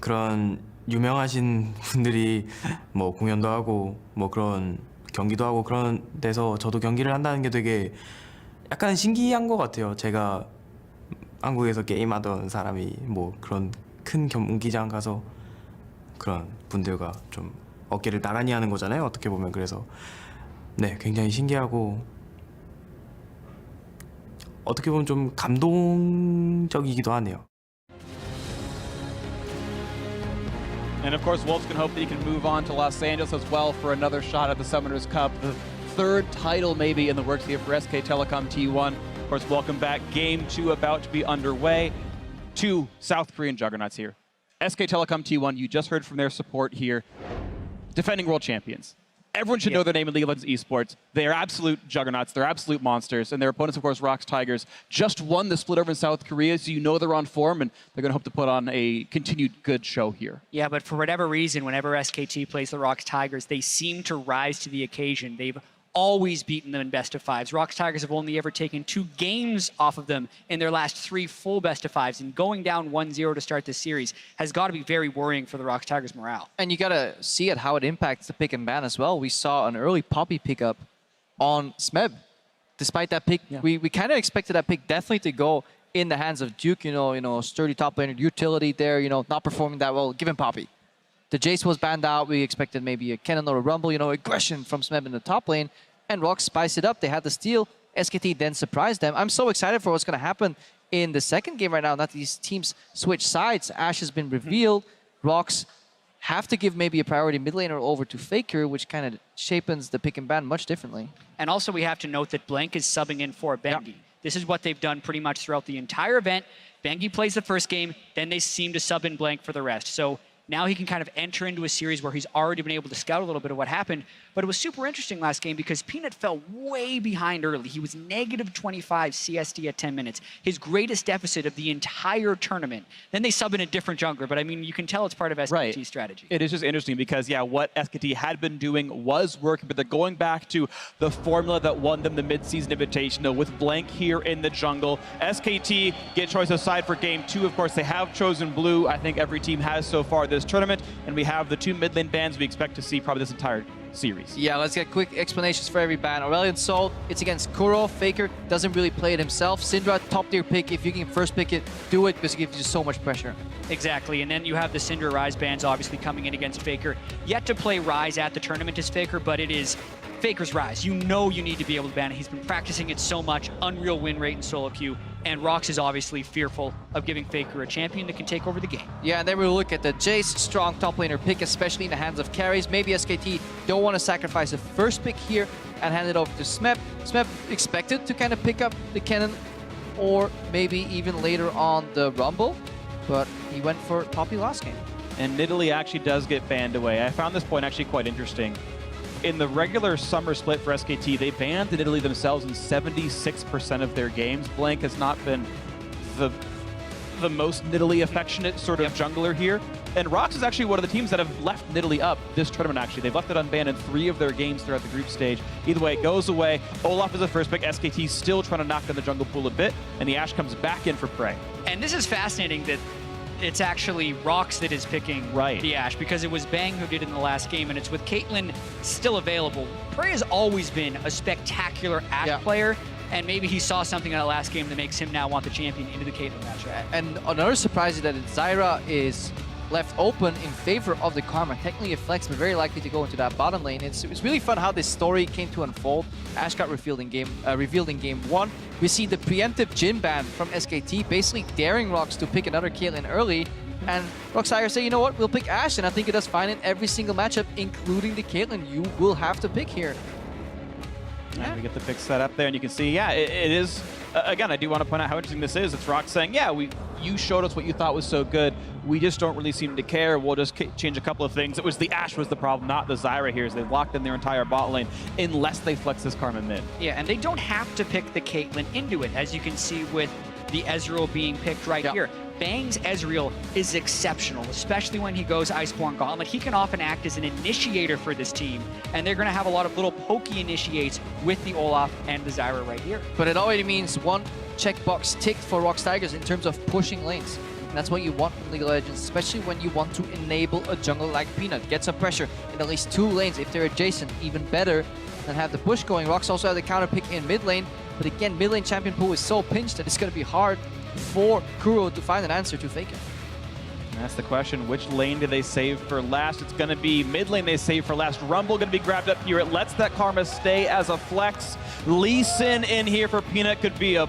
그런 유명하신 분들이 뭐 공연도 하고 뭐 그런 경기도 하고 그런 데서 저도 경기를 한다는 게 되게 약간 신기한 것 같아요. 제가 한국에서 게임하던 사람이 뭐 그런 큰 경기장 가서 그런 분들과 좀 어깨를 나란히 하는 거잖아요. 어떻게 보면. 그래서 네, 굉장히 신기하고 어떻게 보면 좀 감동적이기도 하네요. And of course, Wolves can hope that he can move on to Los Angeles as well for another shot at the Summoners Cup, the third title maybe in the works here for SK Telecom T1. Of course, welcome back. Game 2 about to be underway. Two South Korean juggernauts here. SK Telecom T1, you just heard from their support here. Defending world champions. Everyone should know their name in League of Legends esports. They are absolute juggernauts. They're absolute monsters. And their opponents, of course, ROX Tigers, just won the split over in South Korea, so you know they're on form, and they're going to hope to put on a continued good show here. Yeah, but for whatever reason, whenever SKT plays the ROX Tigers, they seem to rise to the occasion. They've always beaten them in best-of-5s. ROX Tigers have only ever taken 2 games off of them in their last 3 full best-of-5s, and going down 1-0 to start this series has got to be very worrying for the ROX Tigers' morale. And you gotta see it how it impacts the pick and ban as well. We saw an early Poppy pickup on Smeb. Despite that pick, we kind of expected that pick definitely to go in the hands of Duke. You know, sturdy top laner, utility there. You know, not performing that well. Give him Poppy. The Jace was banned out. We expected maybe a Cannon or a Rumble. You know, aggression from Smeb in the top lane. And ROX spiced it up. They had the steal. SKT then surprised them. I'm so excited for what's going to happen in the second game right now. That these teams switch sides. Ashe has been revealed. ROX have to give maybe a priority mid laner over to FLICKR, which kind of shapens the pick and ban much differently. And also we have to note that Blank is subbing in for Bengi. This is what they've done pretty much throughout the entire event. Bengi plays the first game, then they seem to sub in Blank for the rest. So now he can kind of enter into a series where he's already been able to scout a little bit of what happened. But it was super interesting last game because Peanut fell way behind early. He was negative 25 CSD at 10 minutes, his greatest deficit of the entire tournament. Then they sub in a different jungler, but I mean, you can tell it's part of SKT's strategy. It is just interesting because, yeah, what SKT had been doing was working, but they're going back to the formula that won them the mid-season invitational with Blank here in the jungle. SKT get choice aside for game 2. Of course, they have chosen blue. I think every team has so far this tournament, and we have the 2 mid lane bans we expect to see probably this entire series. Yeah, let's get quick explanations for every ban. Aurelion Sol, it's against Kuro. FLICKR doesn't really play it himself. Syndra, top tier pick. If you can first pick it, do it because it gives you so much pressure. Exactly, and then you have the Syndra Ryze bans obviously coming in against FLICKR. Yet to play Ryze at the tournament is FLICKR, but it is FLICKR's Ryze. You know you need to be able to ban it. He's been practicing it so much. Unreal win rate in solo queue. And ROX is obviously fearful of giving FLICKR a champion that can take over the game. Yeah, and then we'll look at the Jace, strong top laner pick, especially in the hands of carries. Maybe SKT don't want to sacrifice the first pick here and hand it over to Smeb. Smeb expected to kind of pick up the Cannon or maybe even later on the Rumble, but he went for Poppy last game. And Nidalee actually does get banned away. I found this point actually quite interesting. In the regular summer split for SKT, they banned Nidalee themselves in 76% of their games. Blank has not been the most Nidalee affectionate sort of jungler here. And ROX is actually one of the teams that have left Nidalee up this tournament, actually. They've left it unbanned in 3 of their games throughout the group stage. Either way, it goes away. Olaf is the first pick. SKT still trying to knock down the jungle pool a bit, and the Ashe comes back in for Prey. And this is fascinating that it's actually ROX that is picking the Ashe because it was Bang who did it in the last game, and it's with Caitlyn still available. Prey has always been a spectacular Ashe player, and maybe he saw something in that last game that makes him now want the champion into the Caitlyn matchup. And another surprise is that Zyra is left open in favor of the Karma. Technically a flex, but very likely to go into that bottom lane. It's really fun how this story came to unfold. Ashe got revealed in game 1. We see the preemptive Jhin ban from SKT, basically daring ROX to pick another Caitlyn early. And ROX Tigers say, you know what, we'll pick Ashe, and I think it does fine in every single matchup, including the Caitlyn. You will have to pick here. And we get the pick set up there, and you can see, yeah, it is. Again, I do want to point out how interesting this is. It's ROX saying, yeah, you showed us what you thought was so good. We just don't really seem to care. We'll just change a couple of things. It was the Ashe was the problem, not the Zyra here, as they locked in their entire bot lane unless they flex this Karma mid. Yeah, and they don't have to pick the Caitlyn into it, as you can see with the Ezreal being picked right here. Bang's Ezreal is exceptional, especially when he goes Iceborne Gauntlet. He can often act as an initiator for this team, and they're going to have a lot of little pokey initiates with the Olaf and the Zyra right here. But it already means one checkbox ticked for ROX Tigers in terms of pushing lanes. And that's what you want from League of Legends, especially when you want to enable a jungle like Peanut. Get some pressure in at least 2 lanes. If they're adjacent, even better than have the push going. ROX also have the counter pick in mid lane. But again, mid lane champion pool is so pinched that it's going to be hard for Kuro to find an answer to FLICKR. That's the question. Which lane do they save for last? It's going to be mid lane they save for last. Rumble going to be grabbed up here. It lets that Karma stay as a flex. Lee Sin in here for Peanut could be a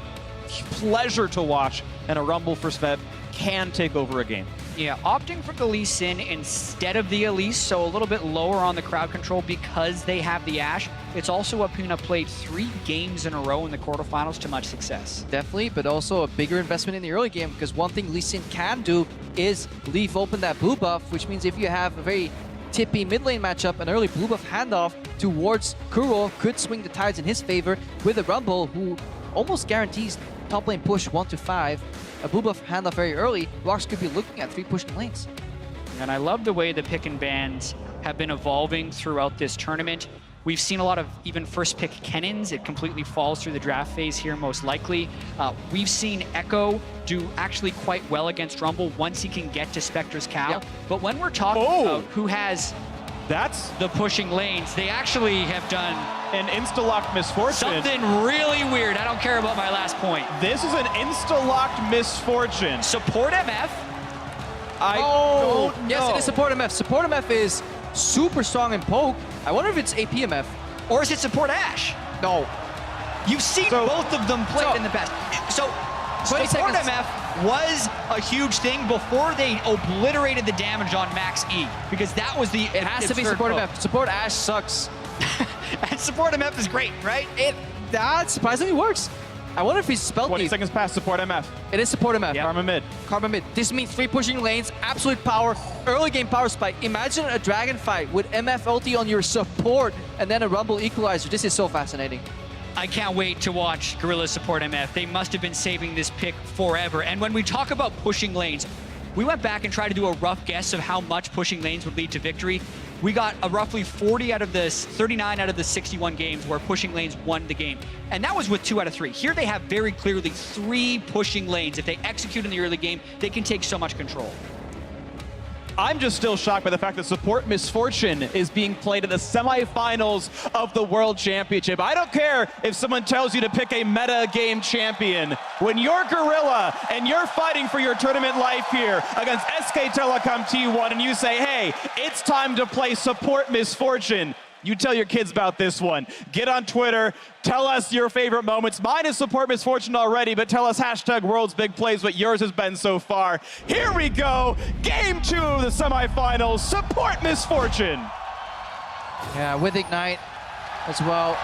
pleasure to watch. And a Rumble for Smeb can take over a game. Yeah, opting for the Lee Sin instead of the Elise, so a little bit lower on the crowd control because they have the Ashe. It's also what Peanut played 3 games in a row in the quarterfinals to much success. Definitely, but also a bigger investment in the early game, because one thing Lee Sin can do is leave open that blue buff, which means if you have a very tippy mid lane matchup, an early blue buff handoff towards Kuro could swing the tides in his favor with a Rumble who almost guarantees top lane push 1 to 5. A blue buff handoff very early, ROX could be looking at 3 pushing lanes. And I love the way the pick and bans have been evolving throughout this tournament. We've seen a lot of even first pick Kennons. It completely falls through the draft phase here most likely. We've seen Echo do actually quite well against Rumble once he can get to Spectre's Cow. Yep. But when we're talking about who has That's the pushing lanes, they actually have done an insta-locked misfortune. something really weird. I don't care about my last point. This is an insta-locked misfortune. Support MF. I don't know. Yes, it is support MF. Support MF is super strong in poke. I wonder if it's AP MF. Or is it support Ashe? No. You've seen So- both of them played in the past. So, 20 support seconds. MF was a huge thing before they obliterated the damage on Max E, because that was the It has to be absurd support poke. MF. Support Ashe sucks. And support MF is great, right? That surprisingly works. I wonder if he's spell 20 thief. seconds past support MF. It is support MF. Karma mid. Karma mid. This means 3 pushing lanes, absolute power, early game power spike. Imagine a dragon fight with MF ulti on your support and then a Rumble equalizer. This is so fascinating. I can't wait to watch Gorilla support MF. They must have been saving this pick forever. And when we talk about pushing lanes, we went back and tried to do a rough guess of how much pushing lanes would lead to victory. We got a roughly 39 out of the 61 games where pushing lanes won the game. And that was with 2 out of 3. Here they have very clearly 3 pushing lanes. If they execute in the early game, they can take so much control. I'm just still shocked by the fact that support misfortune is being played in the semifinals of the World Championship. I don't care if someone tells you to pick a meta game champion. When you're Gorilla and you're fighting for your tournament life here against SK Telecom T1 and you say, hey, it's time to play support misfortune, you tell your kids about this one. Get on Twitter, tell us your favorite moments. Mine is support misfortune already, but tell us hashtag world's big plays what yours has been so far. Here we go, game 2 of the semifinals, support misfortune. Yeah, with Ignite as well.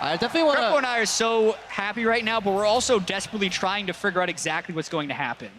I definitely want Grepo to... and I are so happy right now, but we're also desperately trying to figure out exactly what's going to happen.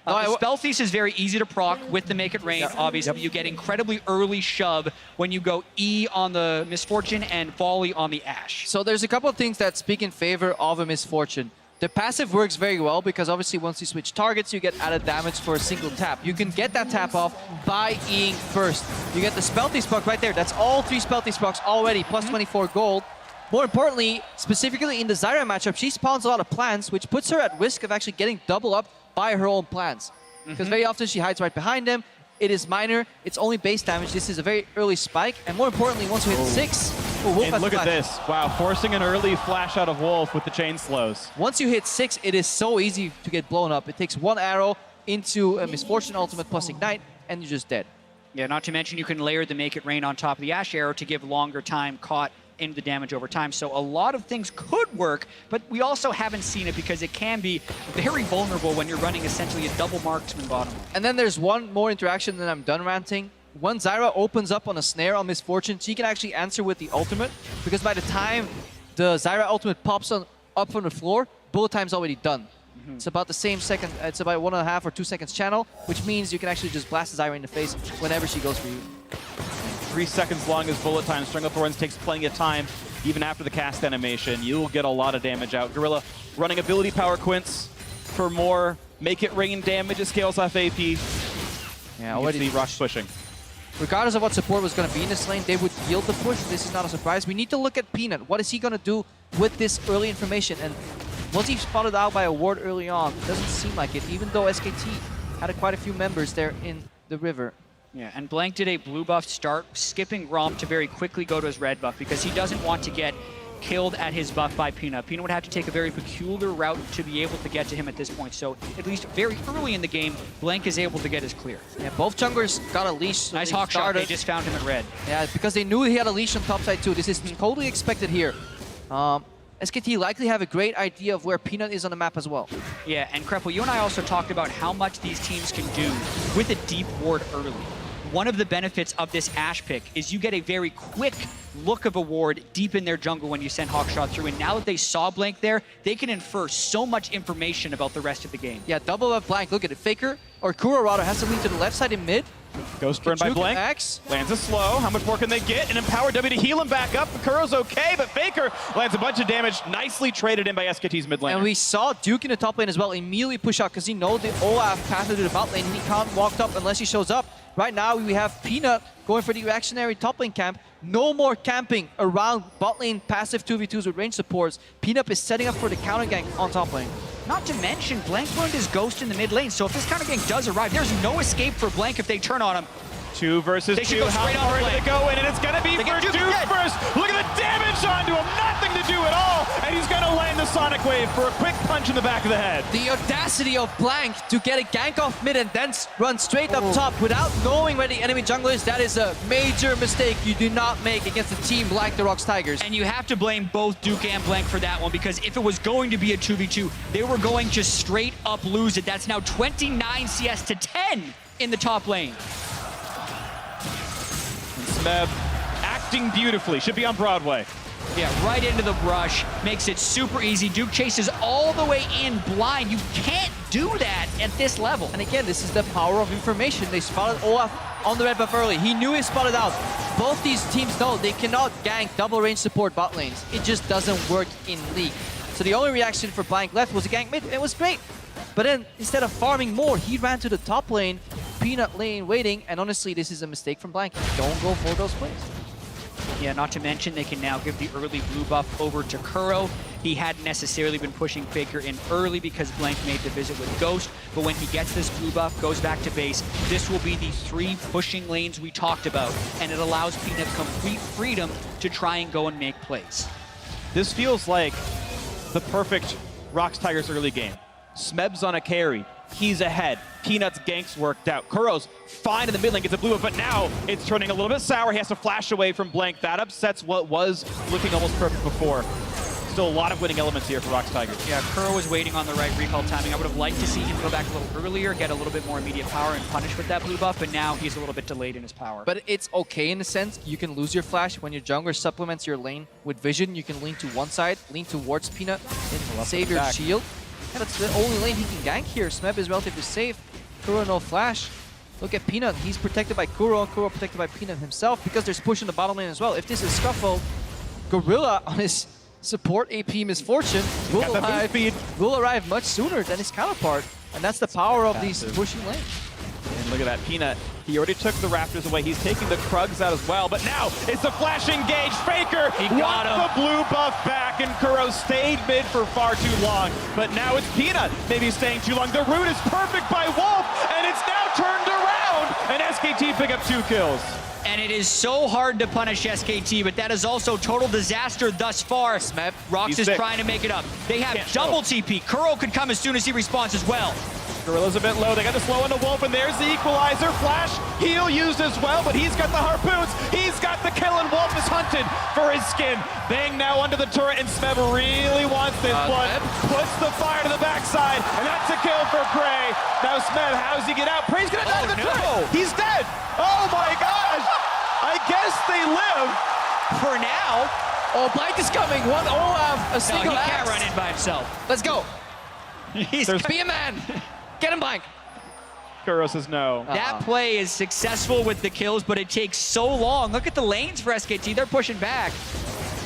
The Spell Thief is very easy to proc with the Make It Rain, obviously. You get incredibly early shove when you go E on the Misfortune and Volley on the Ashe. So there's a couple of things that speak in favor of a misfortune. The passive works very well because obviously once you switch targets, you get added damage for a single tap. You can get that tap off by E-ing first. You get the Spell Thief proc right there. That's all 3 Spell Thief procs already, plus 24 gold. More importantly, specifically in the Zyra matchup, she spawns a lot of plants, which puts her at risk of actually getting double up by her own plants. Because very often she hides right behind them. It is minor, it's only base damage. This is a very early spike. And more importantly, once you hit 6, Wolf And has look at flash. this. Wow, forcing an early flash out of Wolf with the chain slows. Once you hit 6, it is so easy to get blown up. It takes 1 arrow into a Misfortune ultimate plus Ignite, and you're just dead. Yeah, not to mention you can layer the Make It Rain on top of the Ashe arrow to give longer time caught into the damage over time. So a lot of things could work, but we also haven't seen it because it can be very vulnerable when you're running essentially a double marksman bottom. And then there's one more interaction, then I'm done ranting. When Zyra opens up on a snare on Misfortune, she can actually answer with the ultimate, because by the time the Zyra ultimate pops up from the floor, bullet time's already done. It's about the same second, it's about 1.5 or 2 seconds channel, which means you can actually just blast Zyra in the face whenever she goes for you. 3 seconds long is bullet time. Stranglethorns takes plenty of time, even after the cast animation. You'll get a lot of damage out. Gorilla running ability power quints for more Make It Rain damage. It scales off AP. Yeah, You can see Rush pushing. Regardless of what support was going to be in this lane, they would yield the push. This is not a surprise. We need to look at Peanut. What is he going to do with this early information? And Was he spotted out by a ward early on? Doesn't seem like it, even though SKT had quite a few members there in the river. Yeah, and Blank did a blue buff start, skipping Romp to very quickly go to his red buff because he doesn't want to get killed at his buff by Peanut. Peanut would have to take a very peculiar route to be able to get to him at this point. So at least very early in the game, Blank is able to get his clear. Yeah, both junglers got a leash. So Nice they hawk shot, started- they just found him at red. Yeah, because they knew he had a leash on top side too. This is totally expected here. SKT likely have a great idea of where Peanut is on the map as well. Yeah, and Kreppel, you and I also talked about how much these teams can do with a deep ward early. One of the benefits of this Ashe pick is you get a very quick look of a ward deep in their jungle when you send Hawkshot through. And now that they saw Blank there, they can infer so much information about the rest of the game. Yeah, double up Blank. Look at it. FLICKR or Kuro rather has to lean to the left side in mid. Ghost burn by Juke Blank. X. Lands a slow. How much more can they get? An empowered W to heal him back up. Kuro's okay, but FLICKR lands a bunch of damage. Nicely traded in by SKT's mid lane. And we saw Duke in the top lane as well immediately push out because he knows the Olaf path to the bot lane and he can't walk up unless he shows up. Right now we have Peanut going for the reactionary top lane camp. No more camping around bot lane passive 2v2s with range supports. Peanut is setting up for the counter gank on top lane. Not to mention, Blank learned his Ghost in the mid lane, so if this counter gank does arrive, there's no escape for Blank if they turn on him. 2 versus They should 2. go How straight on far the did flank. it go in? And it's going to be They for get Duke Duke dead. first. Look at the damage onto him. Nothing to do at all. And he's going to land the Sonic Wave for a quick punch in the back of the head. The audacity of Blank to get a gank off mid and then run straight up top without knowing where the enemy jungle is, that is a major mistake you do not make against a team like the ROX Tigers. And you have to blame both Duke and Blank for that one, because if it was going to be a 2v2, they were going to straight up lose it. That's now 29 CS to 10 in the top lane. Smeb acting beautifully. Should be on Broadway. Yeah, right into the brush, makes it super easy. Duke chases all the way in blind. You can't do that at this level. And again, this is the power of information. They spotted Olaf on the red buff early. He knew he spotted out. Both these teams know they cannot gank double range support bot lanes. It just doesn't work in League. So the only reaction for Blank left was a gank mid. It was great. But then instead of farming more, he ran to the top lane, Peanut lane waiting, and honestly, this is a mistake from Blank. Don't go for those plays. Yeah, not to mention they can now give the early blue buff over to Kuro. He hadn't necessarily been pushing FLICKR in early because Blank made the visit with Ghost, but when he gets this blue buff, goes back to base, this will be the 3 pushing lanes we talked about, and it allows Peanut complete freedom to try and go and make plays. This feels like the perfect ROX Tigers early game. Smeb's on a carry. He's ahead. Peanut's ganks worked out. Kuro's fine in the mid lane, gets a blue buff, but now it's turning a little bit sour. He has to flash away from Blank. That upsets what was looking almost perfect before. Still a lot of winning elements here for ROX Tigers. Yeah, Kuro was waiting on the right recall timing. I would have liked to see him go back a little earlier, get a little bit more immediate power and punish with that blue buff, but now he's a little bit delayed in his power. But it's okay in a sense. You can lose your flash when your jungler supplements your lane with vision. You can lean to one side, lean towards Peanut, and save your back. shield. Yeah, that's the only lane he can gank here. Smeb is relatively safe. Kuro no flash. Look at Peanut. He's protected by Kuro. Kuro protected by Peanut himself because there's push in the bottom lane as well. If this is Scuffle, Gorilla on his support AP Misfortune will arrive much sooner than his counterpart. And that's the power of these pushing lanes. And look at that, Peanut. He already took the Raptors away. He's taking the Krugs out as well. But now it's a flash engage. FLICKR wants the blue buff back, and Kuro stayed mid for far too long. But now it's Peanut maybe staying too long. The route is perfect by Wolf, and it's now turned around. And SKT pick up 2 kills. And it is so hard to punish SKT, but that is also total disaster thus far. Smeb, ROX is trying to make it up. They have double TP. Kuro could come as soon as he responds as well. Gorilla's a bit low. They got the slow on the Wolf, and there's the equalizer. Flash, heal used as well, but he's got the harpoons. He's got the kill, and Wolf is hunted for his skin. Bang now under the turret, and Smeb really wants this blood. Puts the fire to the backside, and that's a kill for Prey. Now Smeb, how does he get out? Prey's gonna die to the turret. He's dead. Oh my gosh. I guess they live. For now. Oh, Blank is coming. One Olaf, a No, single he can't axe. run in by himself. Let's go. He's Be a man. Get him, Blank. Kuro says no. That play is successful with the kills, but it takes so long. Look at the lanes for SKT. They're pushing back.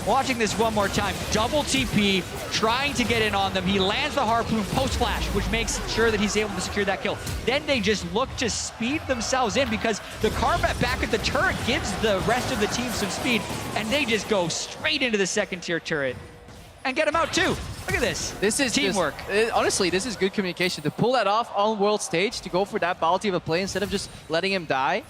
Watching this one more time. Double TP, trying to get in on them. He lands the harpoon post-flash, which makes sure that he's able to secure that kill. Then they just look to speed themselves in because the combat back at the turret gives the rest of the team some speed, and they just go straight into the second-tier turret. and get him out too. Look at this. This is teamwork. Honestly, this is good communication. To pull that off on world stage, to go for that bounty of a play instead of just letting him die.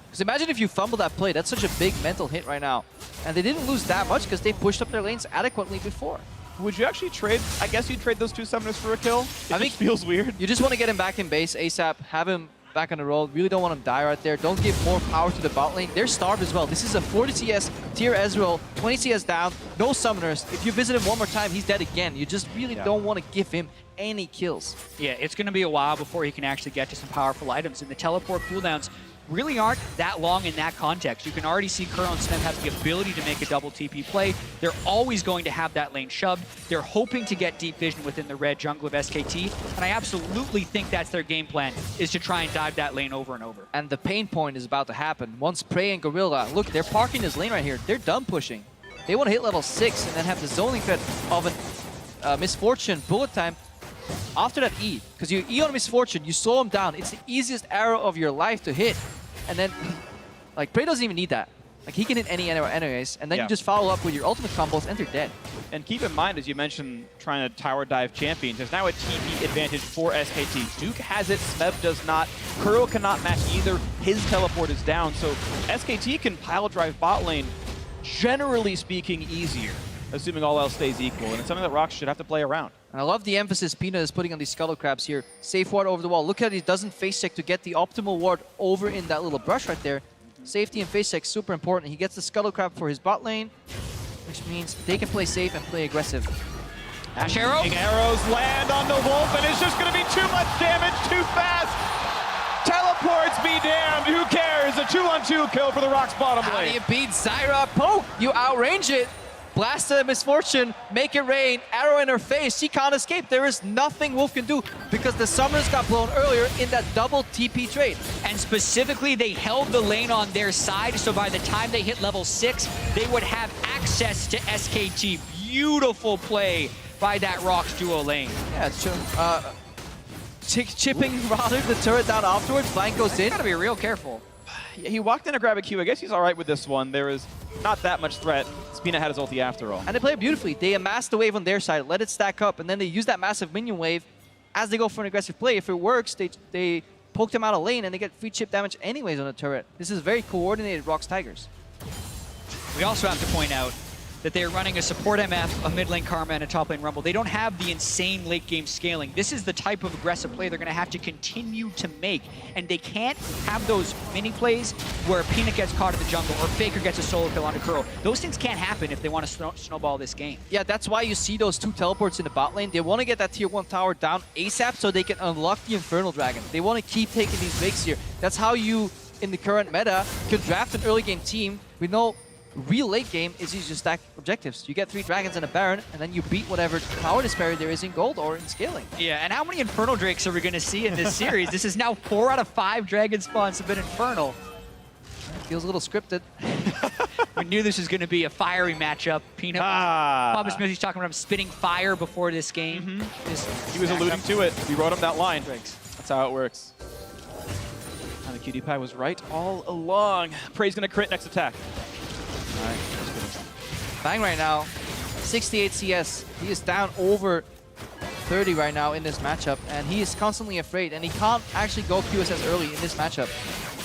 Because imagine if you fumble that play. That's such a big mental hit right now. And they didn't lose that much because they pushed up their lanes adequately before. Would you actually trade? I guess you'd trade those two summoners for a kill? I think feels weird. You just want to get him back in base ASAP, have him back on the roll. Really don't want him to die right there. Don't give more power to the bot lane. They're starved as well. This is a 40 CS tier Ezreal, 20 CS down, no summoners. If you visit him one more time, he's dead again. You just really don't want to give him any kills. Yeah, it's going to be a while before he can actually get to some powerful items, and the teleport cooldowns really aren't that long in that context. You can already see Kuro and Smith have the ability to make a double TP play. They're always going to have that lane shoved. They're hoping to get deep vision within the red jungle of SKT, and I absolutely think that's their game plan, is to try and dive that lane over and over. And the pain point is about to happen. Once Prey and Gorilla, look, they're parking this lane right here. They're done pushing. They want to hit level 6 and then have the zoning threat of a Misfortune bullet time after that E. Because you E on Misfortune, you slow him down. It's the easiest arrow of your life to hit. And then, like, Prey doesn't even need that. Like, he can hit any arrow anyways, and then you just follow up with your ultimate combos and they're dead. And keep in mind, as you mentioned, trying to tower dive champions, there's now a TP advantage for SKT. Duke has it, Smeb does not. Kuro cannot match either. His teleport is down, so SKT can pile drive bot lane, generally speaking, easier, assuming all else stays equal. And it's something that ROX should have to play around. And I love the emphasis Peanut is putting on these Scuttle Crabs here. Safe ward over the wall. Look at he doesn't face check to get the optimal ward over in that little brush right there. Safety and face check super important. He gets the Scuttle Crab for his bot lane, which means they can play safe and play aggressive. Ash arrow. Arrows land on the Wolf, and it's just going to be too much damage too fast. Teleports be damned. Who cares? A 2-on-2 kill for the ROX bottom How do lane. you beat Zyra? Poke! You outrange it. Blast the Misfortune, make it rain, arrow in her face, she can't escape. There is nothing Wolf can do because the summoners got blown earlier in that double TP trade. And specifically, they held the lane on their side, so by the time they hit level 6, they would have access to SKT. Beautiful play by that ROX duo lane. Yeah, chipping rather the turret down afterwards, flank goes in. Gotta be real careful. Yeah, he walked in to grab a Q. I guess he's all right with this one. There is not that much threat. Spina had his ulti after all. And they play it beautifully. They amass the wave on their side, let it stack up, and then they use that massive minion wave as they go for an aggressive play. If it works, they poke them out of lane and they get free chip damage anyways on the turret. This is very coordinated ROX Tigers. We also have to point out that they're running a support MF, a mid lane Karma, and a top lane Rumble. They don't have the insane late game scaling. This is the type of aggressive play they're going to have to continue to make. And they can't have those mini plays where Peanut gets caught in the jungle or FLICKR gets a solo kill onto Kuro. Those things can't happen if they want to snowball this game. Yeah, that's why you see those two teleports in the bot lane. They want to get that tier 1 tower down ASAP so they can unlock the Infernal Dragon. They want to keep taking these breaks here. That's how you, in the current meta, can draft an early game team with no real late game is you just stack objectives. You get 3 dragons and a baron, and then you beat whatever power disparity there is in gold or in scaling. Yeah, and how many Infernal Drakes are we going to see in this series? This is now 4 out of 5 dragon spawns have been Infernal. Feels a little scripted. We knew this was going to be a fiery matchup. Peanut, Papa Smith, he's talking about him spitting fire before this game. He was alluding to it. We wrote him that line. That's how it works. And the cutie pie was right all along. Prey's going to crit next attack. All right. Bang right now, 68 CS. He is down over 30 right now in this matchup, and he is constantly afraid, and he can't actually go QSS early in this matchup.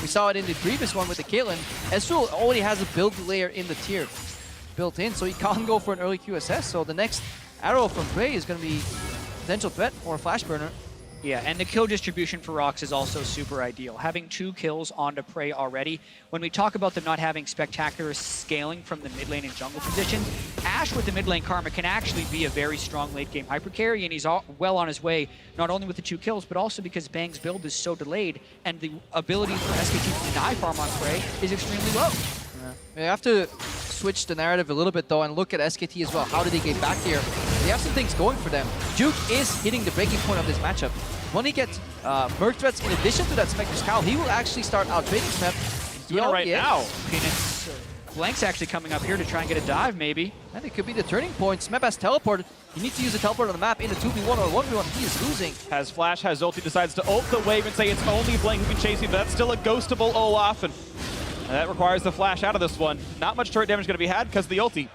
We saw it in the previous one with the Caitlyn. Ezreal already has a build layer in the tier built in, so he can't go for an early QSS. So the next arrow from Prey is going to be potential threat or a flash burner. Yeah, and the kill distribution for ROX is also super ideal. Having 2 kills onto Prey already. When we talk about them not having spectacular scaling from the mid lane and jungle position, Ashe with the mid lane Karma can actually be a very strong late game hyper carry, and he's well on his way, not only with the 2 kills, but also because Bang's build is so delayed, and the ability for SKT to deny farm on Prey is extremely low. Yeah. You have to switch the narrative a little bit though and look at SKT as well. How did they get back here? They have some things going for them. Duke is hitting the breaking point of this matchup. When he gets Merc threats in addition to that Spectre's Cowl, he will actually start out trading Smeb. He's doing it right now. Peanut's Blank's actually coming up here to try and get a dive, maybe. And it could be the turning point. Smeb has teleported. You need to use the teleport on the map in a 2v1 or 1v1. He is losing. Has flash, has ulti, decides to ult the wave and say it's only Blank who can chase him, but that's still a ghostable Olaf, and that requires the flash out of this one. Not much turret damage going to be had because of the ulti.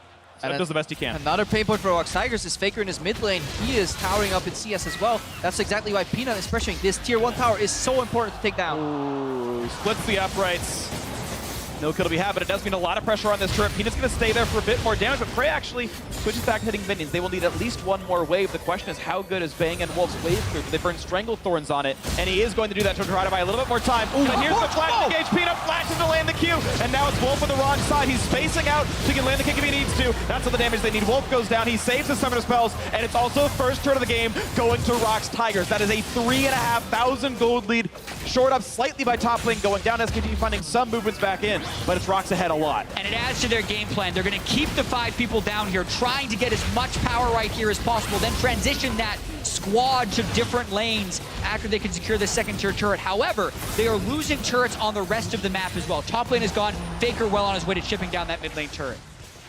Smeb does the best he can. Another pain point for ROX Tigers is FLICKR in his mid lane. He is towering up in CS as well. That's exactly why Peanut is pressuring. This tier 1 tower is so important to take down. Ooh, splits the uprights. No kill to be had, but it does mean a lot of pressure on this turret. Peanut's going to stay there for a bit more damage, but Prey actually switches back to hitting minions. They will need at least one more wave. The question is, how good is Bang and Wolf's wave clear? Do they burn Stranglethorns on it? And he is going to do that to try to buy a little bit more time. Ooh, and here's the flash engage. Peanut flashes to land the Q, and now it's Wolf on the wrong side. He's spacing out so he can land the kick if he needs to. That's all the damage they need. Wolf goes down. He saves his summoner spells, and it's also the first turn of the game going to ROX Tigers. That is a 3,500 gold lead, short up slightly by top lane, going down. SKT finding some movements back in, but it's ROX ahead a lot. And it adds to their game plan. They're going to keep the 5 people down here, trying to get as much power right here as possible, then transition that squad to different lanes after they can secure the second tier turret. However, they are losing turrets on the rest of the map as well. Top lane is gone. FLICKR well on his way to chipping down that mid lane turret.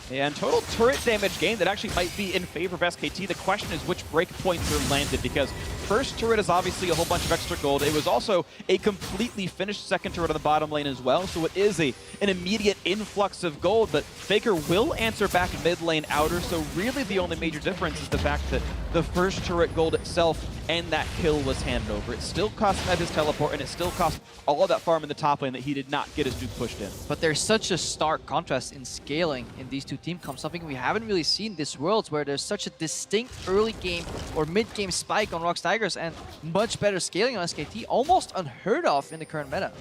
And total turret damage gain that actually might be in favor of SKT. The question is which breakpoints are landed, because first turret is obviously a whole bunch of extra gold. It was also a completely finished second turret on the bottom lane as well, so it is an immediate influx of gold, but FLICKR will answer back mid lane outer, so really the only major difference is the fact that the first turret gold itself and that kill was handed over. It still cost Smeb his teleport, and it still cost all of that farm in the top lane that he did not get his nuke pushed in. But there's such a stark contrast in scaling in these two team comps, something we haven't really seen this Worlds, where there's such a distinct early game or mid game spike on ROX Tigers and much better scaling on SKT, almost unheard of in the current meta.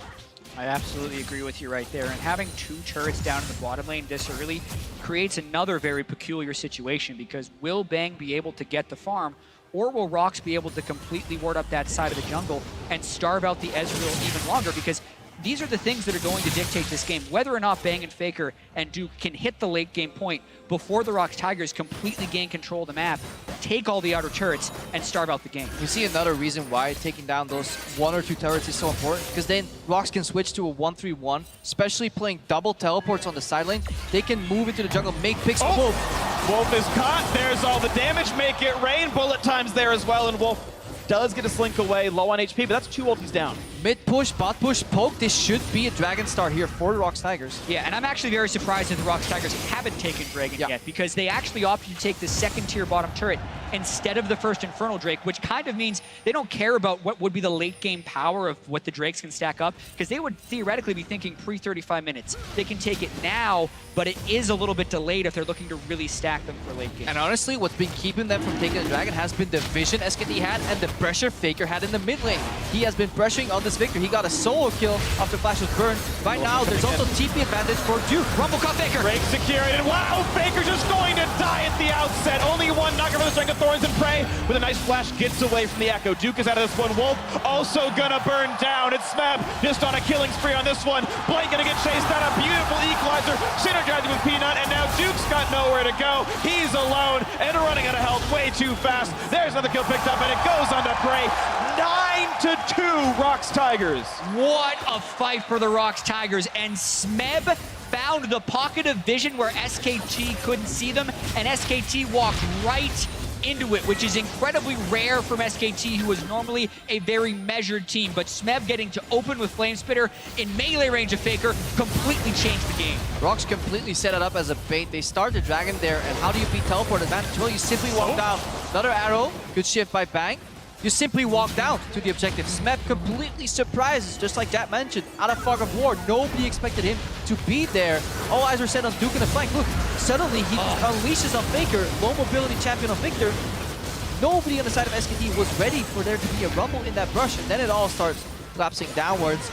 I absolutely agree with you right there. And having 2 turrets down in the bottom lane this early creates another very peculiar situation, because will Bang be able to get the farm, or will ROX be able to completely ward up that side of the jungle and starve out the Ezreal even longer? Because these are the things that are going to dictate this game. Whether or not Bang and FLICKR and Duke can hit the late game point before the ROX Tigers completely gain control of the map, take all the outer turrets, and starve out the game. We see another reason why taking down those 1 or 2 turrets is so important, because then ROX can switch to a 1-3-1, especially playing double teleports on the side lane. They can move into the jungle, make picks. Wolf is caught. There's all the damage. Make it rain. Bullet time's there as well, and Wolf does get a slink away, low on HP, but that's 2 ultis down. Mid push, bot push, poke. This should be a Dragon Star here for the ROX Tigers. Yeah, and I'm actually very surprised that the ROX Tigers haven't taken Dragon yet, because they actually opted to take the second tier bottom turret instead of the first Infernal Drake, which kind of means they don't care about what would be the late game power of what the Drakes can stack up, because they would theoretically be thinking pre-35 minutes. They can take it now, but it is a little bit delayed if they're looking to really stack them for late game. And honestly, what's been keeping them from taking the Dragon has been the vision SKT had and the pressure FLICKR had in the mid lane. He has been pressuring on this FLICKR. He got a solo kill after Flash was burned. Right now, there's also TP advantage for Duke. Rumble cut FLICKR. Break secured, and wow, FLICKR just going to die at the outset. Only one knocker for the Stranglethorns, and Prey with a nice flash gets away from the Echo. Duke is out of this one. Wolf also gonna burn down. It's Smeb just on a killing spree on this one. Blank gonna get chased down. A beautiful equalizer, synergizing with Peanut, and now Duke's got nowhere to go. He's alone and running out of health way too fast. There's another kill picked up, and it goes on to Prey. 9-2 ROX Tigers. What a fight for the ROX Tigers, and Smeb found the pocket of vision where SKT couldn't see them, and SKT walked right into it, which is incredibly rare from SKT, who is normally a very measured team. But Smeb getting to open with Flamespitter in melee range of FLICKR completely changed the game. ROX completely set it up as a bait. They start the Dragon there, and how do you beat teleport advantage? Well, you simply walk down. Another arrow, good shift by Bang. You simply walk down to the objective. Smeb completely surprises, just like Jack mentioned, out of fog of war. Nobody expected him to be there. All eyes were set on Duke in the flank. Look, suddenly he unleashes on FLICKR, low mobility champion on FLICKR. Nobody on the side of SKT was ready for there to be a rumble in that brush, and then it all starts collapsing downwards.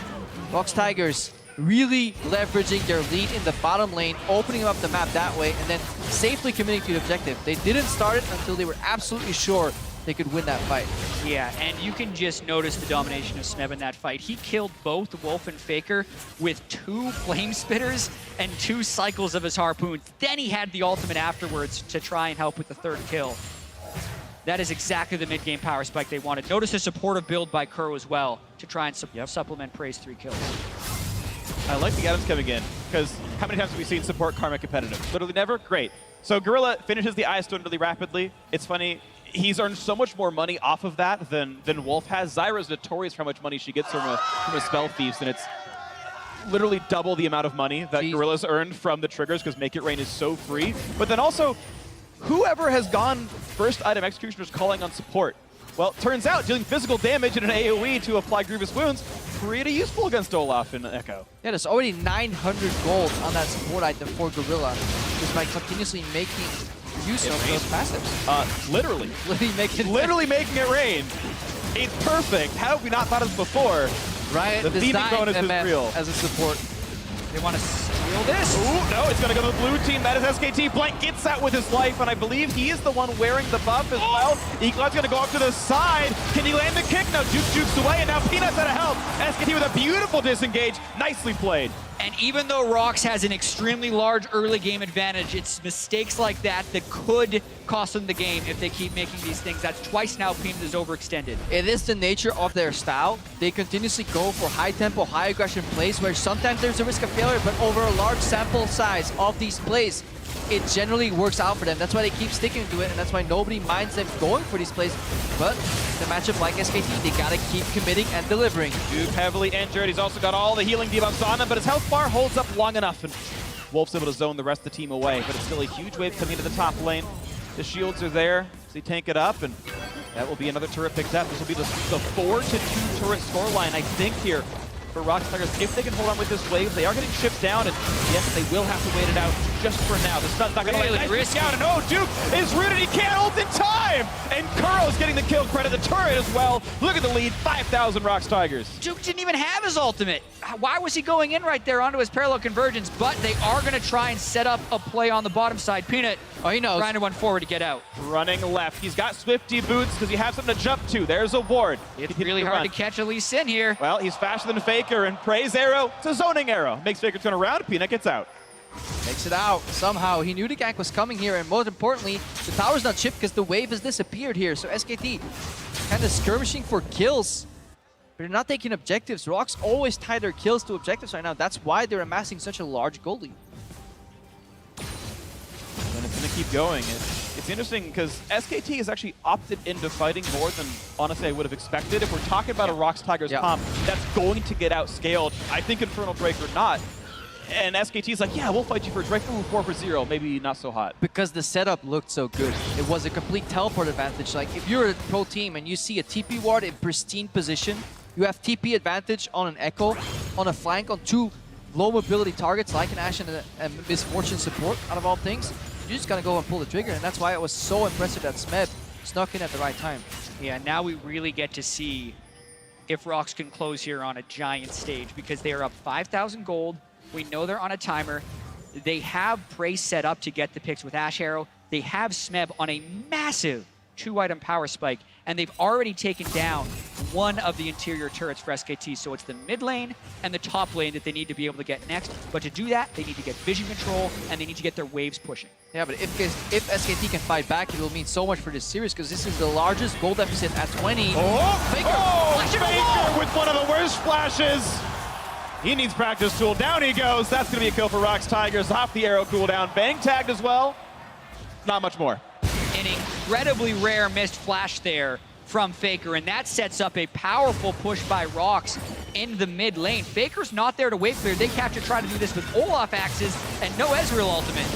ROX Tigers really leveraging their lead in the bottom lane, opening up the map that way, and then safely committing to the objective. They didn't start it until they were absolutely sure they could win that fight. Yeah, and you can just notice the domination of Smeb in that fight. He killed both Wolf and FLICKR with 2 flame spitters and 2 cycles of his harpoons. Then he had the ultimate afterwards to try and help with the 3rd kill. That is exactly the mid-game power spike they wanted. Notice a supportive build by Kuro as well to try and supplement Prey's 3 kills. I like the items coming in, because how many times have we seen support Karma competitive? Literally never? Great. So Gorilla finishes the Ice Stone really rapidly. It's funny, he's earned so much more money off of that than Wolf has. Zyra's notorious for how much money she gets from a spell thief, and it's literally double the amount of money that Gorilla's earned from the triggers because Make It Rain is so free. But then also, whoever has gone first item Executioner's calling on support. Well, turns out dealing physical damage in an AoE to apply grievous wounds, pretty useful against Olaf and Echo. Yeah, there's already 900 gold on that support item for Gorilla, just by continuously making use of those passives. Literally. Literally making it rain. It's perfect. How have we not thought of this before? Right, The thieving bonus is MF real. as a support. They want to steal this. Ooh, no, it's going to go to the blue team. That is SKT. Blank gets that with his life, and I believe he is the one wearing the buff as well. Eagle's going to go up to the side. Can he land the kick? No, Duke jukes away, and now Peanuts out of help. SKT with a beautiful disengage. Nicely played. And even though ROX has an extremely large early game advantage, it's mistakes like that that could cost them the game if they keep making these things. That's twice now Peanuts is overextended. It is the nature of their style. They continuously go for high tempo, high aggression plays where sometimes there's a risk of failure, but over a large sample size of these plays, it generally works out for them. That's why they keep sticking to it, and that's why nobody minds them going for these plays. But the matchup like SKT, they gotta keep committing and delivering. Duke heavily injured. He's also got all the healing debuffs on him, but his health bar holds up long enough, and Wolf's able to zone the rest of the team away. But it's still a huge wave coming into the top lane. The shields are there, so they tank it up, and that will be another turret picked up. This will be the 4-2 turret scoreline, I think, here for ROX Tigers. If they can hold on with this wave, they are getting shipped down, and yes, they will have to wait it out just for now. The stun's not going to let it down, and oh, Duke is rooted. He can't ult in time, and Kuro is getting the kill credit. The turret as well. Look at the lead, 5,000 ROX Tigers. Duke didn't even have his ultimate. Why was he going in right there onto his parallel convergence? But they are going to try and set up a play on the bottom side. Peanut, he knows. trying to run forward to get out. Running left. He's got Swifty boots because he has something to jump to. There's a ward. It's really hard to catch a Lee Sin here. Well, he's faster than FLICKR, and Prey's arrow, it's a zoning arrow. Makes FLICKR turn around, Peanut gets out. Makes it out somehow. He knew the gank was coming here, and most importantly, the tower's not chipped because the wave has disappeared here. So SKT kind of skirmishing for kills, but they're not taking objectives. ROX always tie their kills to objectives right now. That's why they're amassing such a large gold lead. And it's going to keep going. It's interesting because SKT has actually opted into fighting more than, honestly, I would have expected. If we're talking about a ROX Tigers comp, that's going to get outscaled. I think Infernal Drake or not. And SKT's like, yeah, we'll fight you for Drake. Ooh, 4 for 0. Maybe not so hot. Because the setup looked so good. It was a complete teleport advantage. Like, if you're a pro team and you see a TP ward in pristine position, you have TP advantage on an Echo, on a flank, on 2 low mobility targets like an Ashe and a Misfortune support, out of all things, you're just gonna go and pull the trigger. And that's why it was so impressive that Smeb snuck in at the right time. Yeah, now we really get to see if ROX can close here on a giant stage because they are up 5,000 gold. We know they're on a timer. They have Prey set up to get the picks with Ashe Arrow. They have Smeb on a massive 2-item power spike, and they've already taken down one of the interior turrets for SKT. So it's the mid lane and the top lane that they need to be able to get next. But to do that, they need to get vision control, and they need to get their waves pushing. Yeah, but if SKT can fight back, it will mean so much for this series because this is the largest gold deficit at 20. FLICKR with one of the worst flashes. He needs practice tool. Down he goes. That's going to be a kill for ROX Tigers off the arrow cooldown. Bang tagged as well. Not much more. An incredibly rare missed flash there from FLICKR, and that sets up a powerful push by ROX in the mid lane. FLICKR's not there to wave clear. They have to try to do this with Olaf axes and no Ezreal ultimate.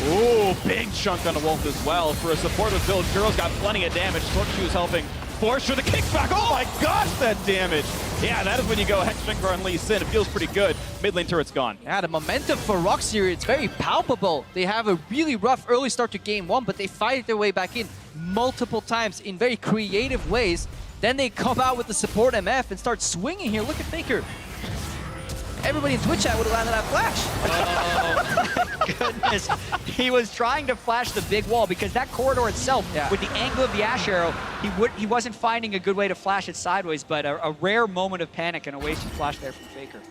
Ooh, big chunk on the Wolf as well. For a supportive build, Girl's got plenty of damage. Torchu is helping. Force for the kickback. Oh my gosh, that damage. Yeah, that is when you go Hexfinger on Lee Sin. It feels pretty good. Mid lane turret's gone. Yeah, the momentum for ROX here, it's very palpable. They have a really rough early start to game 1, but they fight their way back in multiple times in very creative ways. Then they come out with the support MF and start swinging here. Look at FLICKR. Everybody in Twitch chat would have landed that flash. Oh, my goodness. He was trying to flash the big wall because that corridor itself, with the angle of the Ashe Arrow, he wasn't finding a good way to flash it sideways, but a rare moment of panic and a wasted flash there from FLICKR.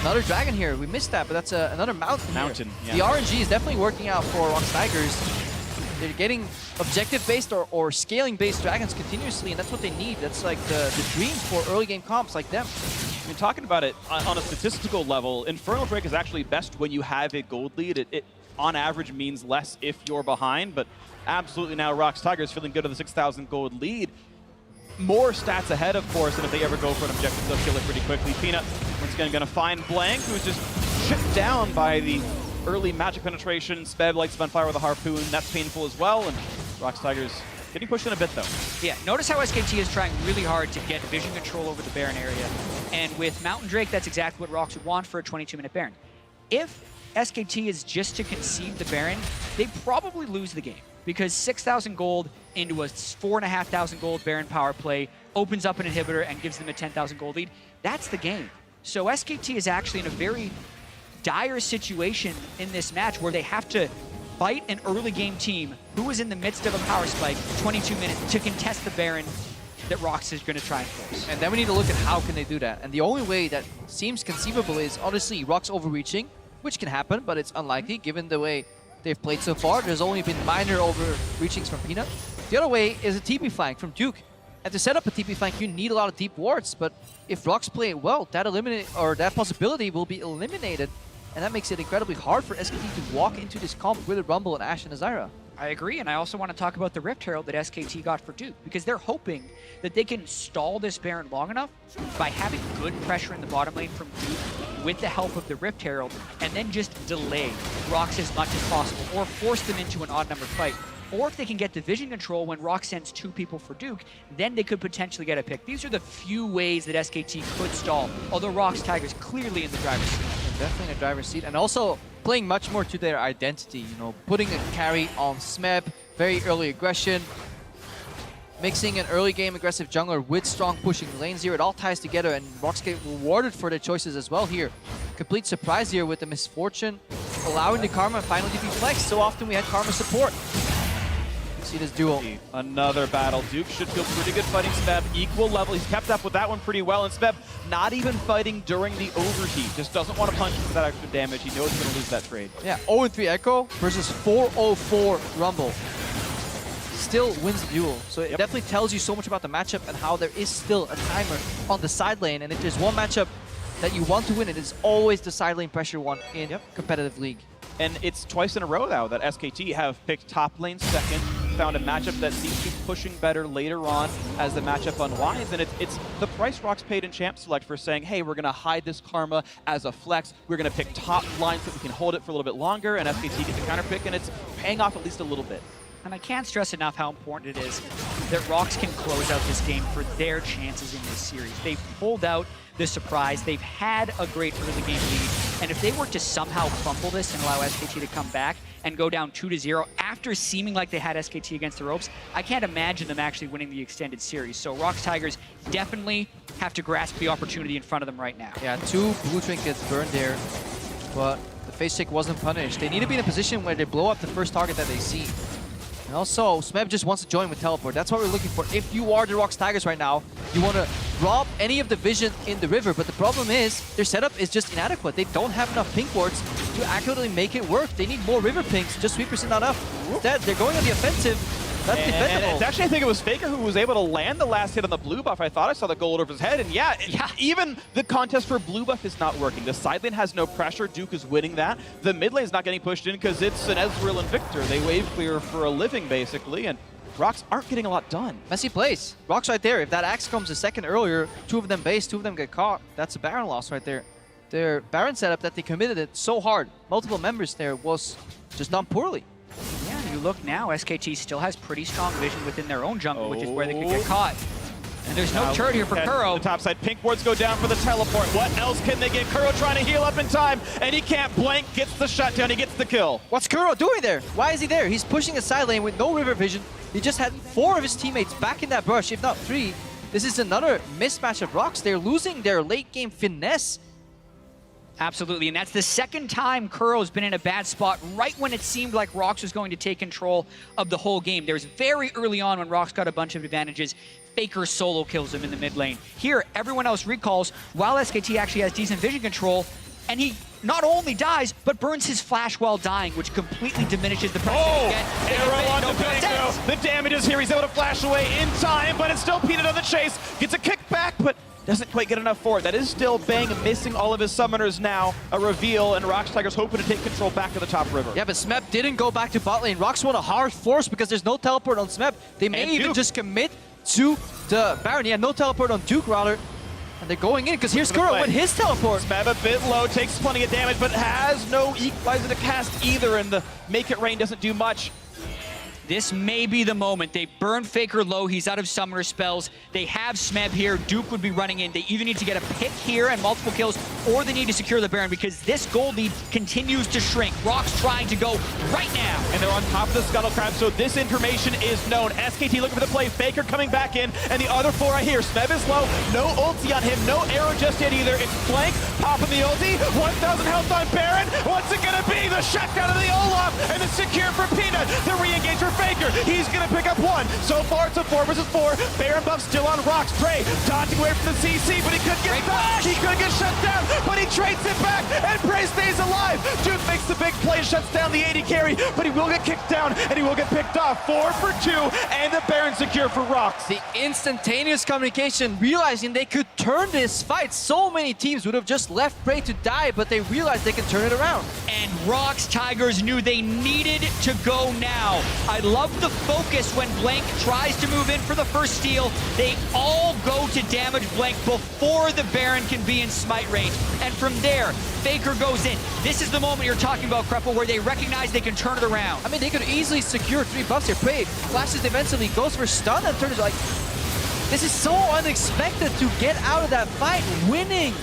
Another dragon here. We missed that, but that's another mountain. Yeah. The RNG is definitely working out for ROX Tigers. They're getting objective-based or scaling-based dragons continuously, and that's what they need. That's like the dream for early game comps like them. I mean, talking about it on a statistical level, Infernal Drake is actually best when you have a gold lead. It on average means less if you're behind, but absolutely now ROX Tigers feeling good at the 6,000 gold lead. more stats ahead, of course, and if they ever go for an objective, they'll kill it pretty quickly. Peanut, once again, going to find Blank, who's just chipped down by the early magic penetration. Speb likes Funfire with a harpoon. That's painful as well, and ROX Tigers getting pushed in a bit, though. Yeah, notice how SKT is trying really hard to get vision control over the Baron area. And with Mountain Drake, that's exactly what ROX would want for a 22-minute Baron. If SKT is just to concede the Baron, they probably lose the game, because 6,000 gold into a 4,500 gold Baron power play opens up an inhibitor and gives them a 10,000 gold lead. That's the game. So SKT is actually in a very dire situation in this match where they have to fight an early game team who is in the midst of a power spike, 22 minutes, to contest the Baron that ROX is going to try and force. And then we need to look at how can they do that. And the only way that seems conceivable is, honestly, ROX overreaching, which can happen, but it's unlikely given the way they've played so far. There's only been minor overreachings from Peanut. The other way is a TP flank from Duke. And to set up a TP flank, you need a lot of deep wards, but if ROX play it well, that possibility will be eliminated. And that makes it incredibly hard for SKT to walk into this comp with a Rumble and Ashe and Azira. I agree, and I also want to talk about the Rift Herald that SKT got for Duke, because they're hoping that they can stall this Baron long enough by having good pressure in the bottom lane from Duke with the help of the Rift Herald, and then just delay ROX as much as possible, or force them into an odd-numbered fight. Or if they can get division control when ROX sends 2 people for Duke, then they could potentially get a pick. These are the few ways that SKT could stall, although ROX Tigers clearly in the driver's seat. Definitely in the driver's seat, and also playing much more to their identity, you know, putting a carry on Smeb, very early aggression, mixing an early game aggressive jungler with strong pushing lane zero. It all ties together, and ROX get rewarded for their choices as well here. Complete surprise here with the misfortune, allowing the Karma finally to be flexed. So often we had Karma support. See this duel. Another battle. Duke should feel pretty good fighting Speb. Equal level. He's kept up with that one pretty well. And Speb not even fighting during the overheat. Just doesn't want to punch for that extra damage. He knows he's going to lose that trade. Yeah, 0-3 Echo versus 4-0-4 Rumble. Still wins the duel. So it definitely tells you so much about the matchup and how there is still a timer on the side lane. And if there's one matchup that you want to win, it is always the side lane pressure one in competitive league. And it's twice in a row now that SKT have picked top lane second, found a matchup that seems to be pushing better later on as the matchup unwinds. And it's the price ROX paid in Champ Select for saying, hey, we're going to hide this Karma as a flex. We're going to pick top line so we can hold it for a little bit longer. And SKT gets a counter pick, and it's paying off at least a little bit. And I can't stress enough how important it is that ROX can close out this game for their chances in this series. They've pulled out the surprise. They've had a great early game lead. And if they were to somehow fumble this and allow SKT to come back and go down 2-0 after seeming like they had SKT against the ropes, I can't imagine them actually winning the extended series. So ROX Tigers definitely have to grasp the opportunity in front of them right now. Yeah, 2 blue trinkets burned there, but the face check wasn't punished. They need to be in a position where they blow up the first target that they see. And also, Smeb just wants to join with teleport. That's what we're looking for. If you are the ROX Tigers right now, you want to rob any of the vision in the river. But the problem is, their setup is just inadequate. They don't have enough pink wards to accurately make it work. They need more river pinks. Just sweepers is not enough. Instead, they're going on the offensive. That's defendable. And actually, I think it was FLICKR who was able to land the last hit on the blue buff. I thought I saw the gold over his head. And yeah, even the contest for blue buff is not working. The side lane has no pressure. Duke is winning that. The mid lane is not getting pushed in because it's an Ezreal and Victor. They wave clear for a living, basically. And ROX aren't getting a lot done. Messy plays. ROX right there. If that axe comes a second earlier, 2 of them base, 2 of them get caught. That's a Baron loss right there. Their Baron setup that they committed it so hard, multiple members there, was just done poorly. Yeah, and you look now, SKT still has pretty strong vision within their own jungle, which is where they could get caught. And there's no turret here for Kuro. The top side, pink wards go down for the teleport. What else can they get? Kuro trying to heal up in time, and he can't. Blank gets the shutdown, he gets the kill. What's Kuro doing there? Why is he there? He's pushing a side lane with no river vision. He just had 4 of his teammates back in that brush, if not 3. This is another mismatch of ROX. They're losing their late game finesse. Absolutely, and that's the second time Kuro's been in a bad spot right when it seemed like ROX was going to take control of the whole game. There was very early on when ROX got a bunch of advantages. FLICKR solo kills him in the mid lane. Here, everyone else recalls while SKT actually has decent vision control, and he not only dies, but burns his flash while dying, which completely diminishes the pressure he gets. Arrow on the Bingo. The damage is here. He's able to flash away in time, but it's still Peanut on the chase. Gets a kickback, but doesn't quite get enough for it. That is still Bang missing all of his summoners now. A reveal, and ROX Tigers hoping to take control back to the top river. Yeah, but Smeb didn't go back to bot lane. ROX want a hard force because there's no teleport on Smeb. They may even just commit to the Baron. Yeah, no teleport on Duke rather. And they're going in because here's Kuro with his teleport. Smeb a bit low, takes plenty of damage, but has no equalizer to cast either, and the Make It Rain doesn't do much. This may be the moment. They burn FLICKR low. He's out of summoner spells. They have Smeb here. Duke would be running in. They either need to get a pick here and multiple kills, or they need to secure the Baron because this gold lead continues to shrink. ROX trying to go right now. And they're on top of the Scuttle Crab, so this information is known. SKT looking for the play. FLICKR coming back in, and the other four right here. Smeb is low. No ulti on him. No arrow just yet either. It's Blank popping the ulti. 1,000 health on Baron. What's it going to be? The shutdown of the Olaf, and the secure for Peanut. The re-engage for FLICKR. He's going to pick up one. So far, it's a 4 versus 4. Baron buff still on ROX. Trey dodging away from the CC, but he could get stuck. He could get shut down, but he trades it back, and Prey stays alive. Duke makes the big play, shuts down the AD carry, but he will get kicked down, and he will get picked off. 4 for 2, and the Baron secure for ROX. The instantaneous communication, realizing they could turn this fight. So many teams would have just left Prey to die, but they realized they can turn it around. And ROX Tigers knew they needed to go now. I love the focus when Blank tries to move in for the first steal. They all go to damage Blank before the Baron can be in smite range. And from there, FLICKR goes in. This is the moment you're talking about, Kreppel, where they recognize they can turn it around. I mean, they could easily secure 3 buffs here. Prey flashes defensively, goes for stun, and turns like... This is so unexpected to get out of that fight winning.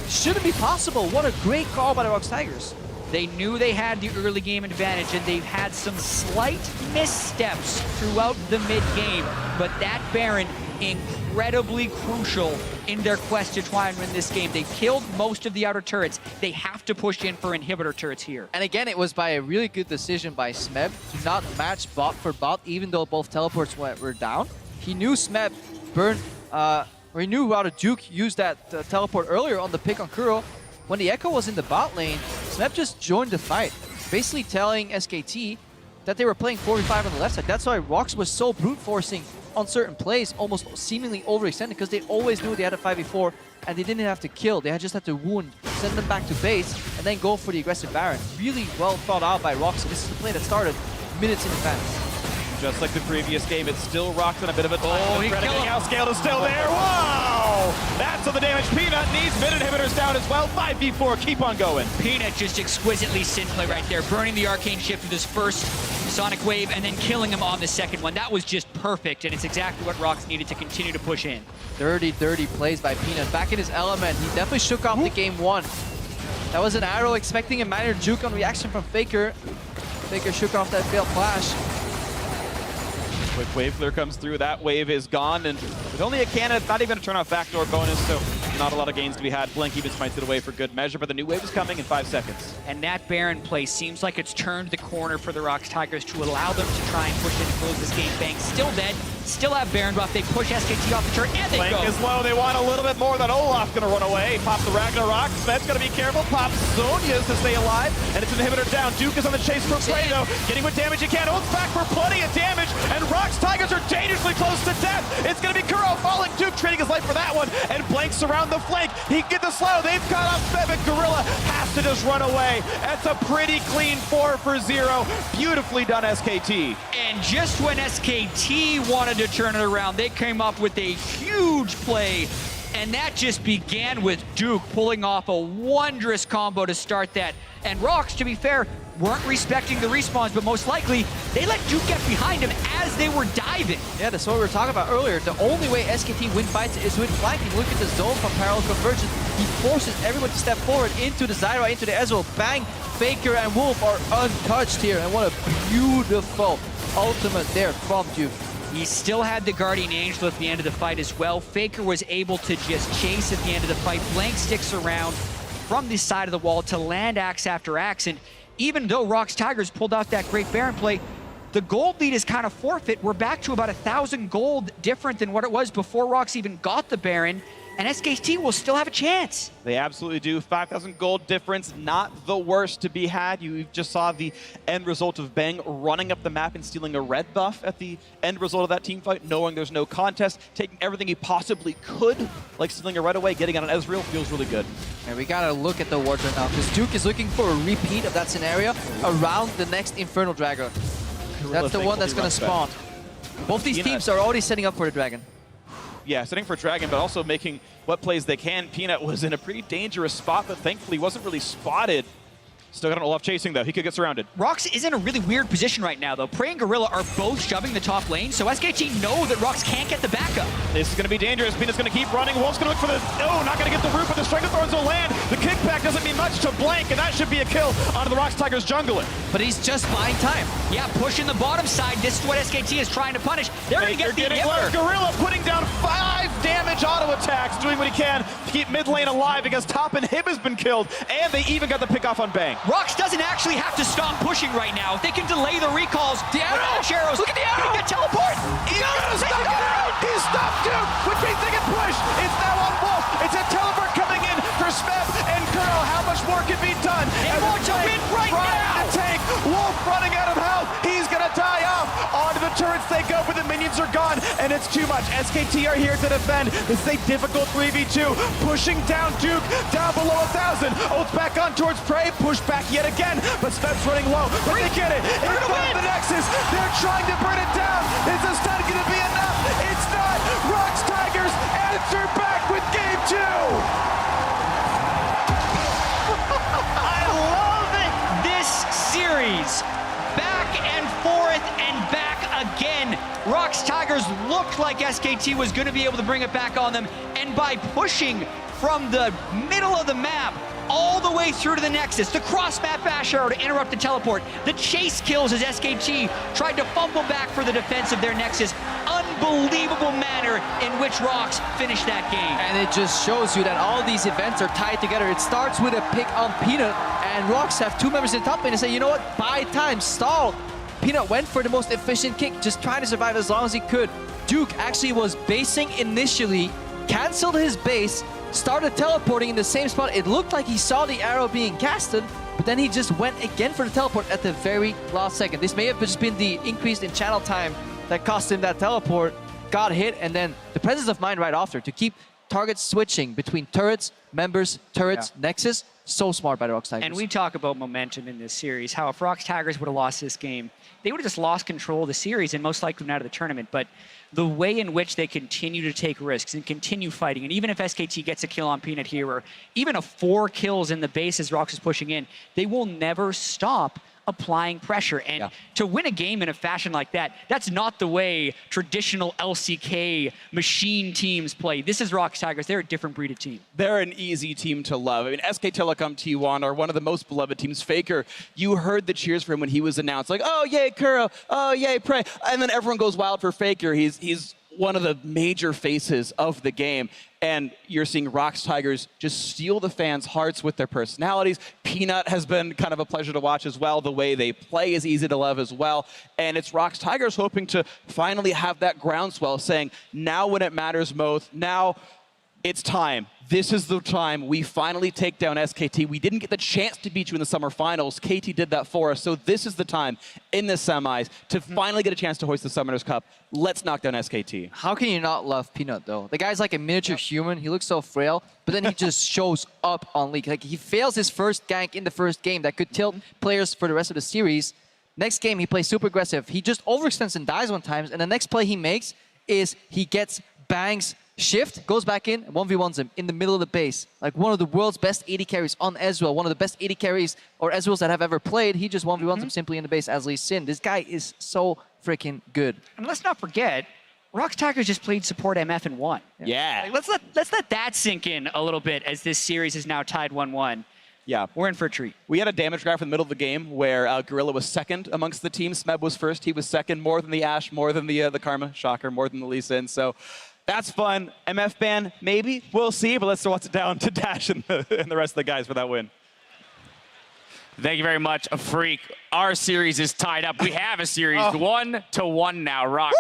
Shouldn't be possible. What a great call by the ROX Tigers. They knew they had the early game advantage, and they've had some slight missteps throughout the mid-game. But that Baron, incredibly crucial in their quest to try and win this game. They've killed most of the outer turrets. They have to push in for inhibitor turrets here. And again, it was by a really good decision by Smeb to not match bot for bot, even though both teleports were down. He knew Smeb burned, or he knew rather Duke used that teleport earlier on the pick on Kuro. When the Echo was in the bot lane, Smeb just joined the fight, basically telling SKT that they were playing 4v5 on the left side. That's why ROX was so brute forcing on certain plays, almost seemingly overextended, because they always knew they had a 5v4 and they didn't have to kill. They just had to wound, send them back to base, and then go for the aggressive Baron. Really well thought out by ROX. This is the play that started minutes in advance. Just like the previous game, it's still ROX on a bit of a time. Oh, he killed him. Scale is still there. Wow! That's on the damage. Peanut needs mid inhibitors down as well. 5v4, keep on going. Peanut just exquisitely sin play right there, burning the arcane shift with his first Sonic Wave and then killing him on the second one. That was just perfect, and it's exactly what ROX needed to continue to push in. Dirty plays by Peanut. Back in his element. He definitely shook off the game 1. That was an arrow expecting a minor juke on reaction from FLICKR. FLICKR shook off that failed flash. Quick wave clear comes through. That wave is gone, and with only a cannon, it's not even a turn off backdoor bonus, so not a lot of gains to be had. Blink even smites it away for good measure, but the new wave is coming in 5 seconds. And that Baron play seems like it's turned the corner for the ROX Tigers to allow them to try and push in and close this game. Bang still dead, still have Baron buff. They push SKT off the turret, and they Blink go. is low. They want a little bit more than Olaf gonna run away. Pop the Ragnarok. Smed's gonna be careful. Pops Zonia's to stay alive, and it's an inhibitor down. Duke is on the chase for Prey, though. Getting what damage he can. Ults back for plenty of damage, and ROX Tigers are dangerously close to death. It's gonna be Kuro falling. Duke trading his life for that one, and Blanks around the flank. He can get the slow. They've got off Smeb, and Gorilla has to just run away. That's a pretty clean 4 for 0. Beautifully done, SKT. And just when SKT wanted to turn it around, they came up with a huge play. And that just began with Duke pulling off a wondrous combo to start that. And ROX, to be fair, weren't respecting the respawns, but most likely, they let Duke get behind him as they were diving. Yeah, that's what we were talking about earlier. The only way SKT win fights is with flanking. Look at the zone from Parallel Convergence. He forces everyone to step forward into the Zyra, into the Ezreal. Bang! FLICKR and Wolf are untouched here, and what a beautiful ultimate there from Duke. He still had the Guardian Angel at the end of the fight as well. FLICKR was able to just chase at the end of the fight. Blank sticks around from the side of the wall to land axe after axe. And even though ROX Tigers pulled off that great Baron play, the gold lead is kind of forfeit. We're back to about 1,000 gold different than what it was before ROX even got the Baron. And SKT will still have a chance. They absolutely do. 5,000 gold difference, not the worst to be had. You just saw the end result of Bang running up the map and stealing a red buff at the end result of that team fight, knowing there's no contest, taking everything he possibly could, like stealing a red away, getting on an Ezreal, feels really good. And we gotta look at the wardrobe now, because Duke is looking for a repeat of that scenario around the next Infernal Dragon. That's the one that's gonna spawn. Both these Peanut. teams are already setting up for the Dragon. Yeah, setting for Dragon, but also making what plays they can. Peanut was in a pretty dangerous spot, but thankfully wasn't really spotted. Still got an Olaf chasing, though. He could get surrounded. ROX is in a really weird position right now, though. Prey and Gorilla are both shoving the top lane, so SKT know that ROX can't get the backup. This is going to be dangerous. Peanut's going to keep running. Wolf's going to look for the... Oh, not going to get the root, but the Strike of Thorns will land. The kickback doesn't mean much to Blank, and that should be a kill onto the ROX Tigers jungler. But he's just buying time. Yeah, pushing the bottom side. This is what SKT is trying to punish. They're going to get the getting inhibitor. Gorilla putting down 5 damage auto attacks, doing what he can to keep mid lane alive because top and Hib has been killed, and they even got the pick off on Bang. ROX doesn't actually have to stop pushing right now. They can delay the recalls. The arrow! Dash arrows. Look at the arrow! Get teleport. He's gonna stop it! He stopped Duke, which means they can push. It's now on Wolf. It's a teleport coming in for Smep and Curl. How much more can be done? They want to win right now! The tank. Wolf running out of health. He's gonna die off. Onto the turrets they go, but the minions are gone, and it's too much. SKT are here to defend. This is a difficult 3v2. Pushing down Duke, down below 1,000. Ult's back on towards Prey. Push back yet again, but Smep's running low. But they get it. They're gonna win the Nexus. They're trying to burn it down. Is this not gonna be enough? It's not. ROX Tigers answer back with game 2. I love it. This series. Back and forth and back again. ROX Tigers looked like SKT was going to be able to bring it back on them, and by pushing from the middle of the map all the way through to the Nexus, the cross-map bash arrow to interrupt the teleport, the chase kills as SKT tried to fumble back for the defense of their Nexus. Unbelievable manner in which ROX finished that game. And it just shows you that all these events are tied together. It starts with a pick on Peanut, and ROX have 2 members in the top lane and say, you know what, buy time, stall. Peanut went for the most efficient kick, just trying to survive as long as he could. Duke actually was basing initially, canceled his base, started teleporting in the same spot. It looked like he saw the arrow being casted, but then he just went again for the teleport at the very last second. This may have just been the increase in channel time that cost him that teleport, got hit, and then the presence of mind right after to keep targets switching between turrets, members, turrets, Nexus. So smart by the ROX Tigers. And we talk about momentum in this series, how if ROX Tigers would have lost this game, they would have just lost control of the series and most likely been out of the tournament. But the way in which they continue to take risks and continue fighting, and even if SKT gets a kill on Peanut here, or even a 4 kills in the base as ROX is pushing in, they will never stop applying pressure. And to win a game in a fashion like that, that's not the way traditional LCK machine teams play. This is ROX Tigers. They're a different breed of team. They're an easy team to love. I mean, SK Telecom T1 are one of the most beloved teams. FLICKR, you heard the cheers for him when he was announced. Like, oh, yay, Kuro. Oh, yay, Prey. And then everyone goes wild for FLICKR. He's one of the major faces of the game. And you're seeing ROX Tigers just steal the fans' hearts with their personalities. Peanut has been kind of a pleasure to watch as well. The way they play is easy to love as well. And it's ROX Tigers hoping to finally have that groundswell saying, now when it matters most, now it's time. This is the time we finally take down SKT. We didn't get the chance to beat you in the summer finals. KT did that for us. So this is the time in the semis to finally get a chance to hoist the Summoners Cup. Let's knock down SKT. How can you not love Peanut, though? The guy's like a miniature human. He looks so frail, but then he just shows up on League. Like, he fails his first gank in the first game that could tilt players for the rest of the series. Next game, he plays super aggressive. He just overextends and dies 1 time, and the next play he makes is he gets Bang's shift, goes back in, and 1v1s him in the middle of the base. Like one of the world's best AD carries on Ezreal, one of the best AD carries or Ezreals that have ever played. He just 1v1s him simply in the base as Lee Sin. This guy is so freaking good. And let's not forget, ROX Tigers just played support MF and won. Yeah. Like, let's let that sink in a little bit as this series is now tied 1-1. Yeah. We're in for a treat. We had a damage graph in the middle of the game where Gorilla was second amongst the team. Smeb was first. He was second, more than the Ashe, more than the Karma, shocker, more than the Lee Sin. So that's fun. MF ban, maybe. We'll see, but let's throw it down to Dash and the rest of the guys for that win. Thank you very much, Freak. Our series is tied up. We have a series 1-1 now. ROX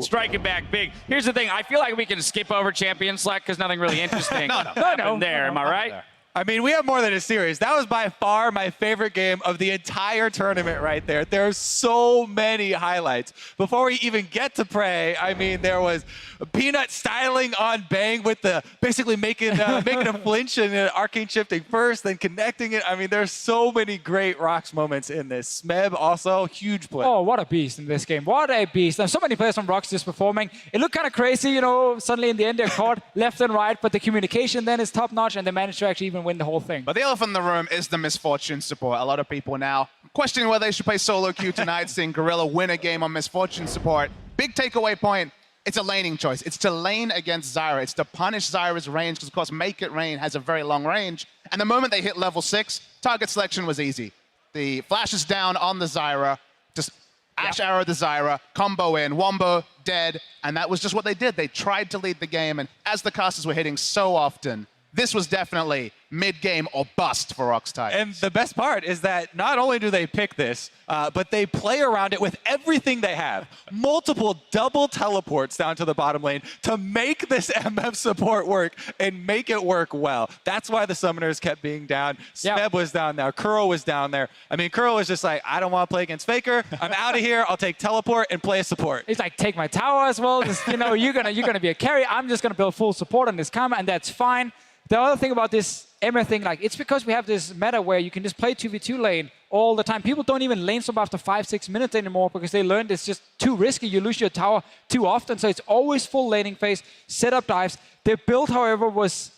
striking back big. Here's the thing. I feel like we can skip over Champion Select because nothing really interesting happened there. Am I right? I mean, we have more than a series. That was by far my favorite game of the entire tournament right there. There's so many highlights. Before we even get to Prey, I mean, there was Peanut styling on Bang with the basically making a flinch and arcane shifting first, then connecting it. I mean, there's so many great ROX moments in this. Smeb also, huge play. Oh, what a beast in this game. What a beast. And so many players from ROX just performing. It looked kind of crazy, you know, suddenly in the end they're caught left and right, but the communication then is top notch and they managed to actually even win the whole thing. But the elephant in the room is the Misfortune support. A lot of people now questioning whether they should play solo queue tonight, seeing Gorilla win a game on Misfortune support. Big takeaway point, it's a laning choice. It's to lane against Zyra. It's to punish Zyra's range, because of course Make It Rain has a very long range. And the moment they hit level 6, target selection was easy. The flash is down on the Zyra, just Ash arrow the Zyra, combo in, Wombo, dead, and that was just what they did. They tried to lead the game, and as the casters were hitting so often, this was definitely mid-game or bust for ROX Tigers. And the best part is that not only do they pick this, but they play around it with everything they have. Multiple double teleports down to the bottom lane to make this MF support work and make it work well. That's why the Summoners kept being down. Smeb was down there. Kuro was down there. I mean, Kuro was just like, I don't want to play against FLICKR. I'm out of here. I'll take teleport and play a support. He's like, take my tower as well. Just, you know, you're gonna be a carry. I'm just gonna build full support on this Karma, and that's fine. The other thing about this MF thing, like, it's because we have this meta where you can just play 2v2 lane all the time. People don't even lane swap after 5-6 minutes anymore because they learned it's just too risky. You lose your tower too often, so it's always full laning phase, setup dives. Their build, however, was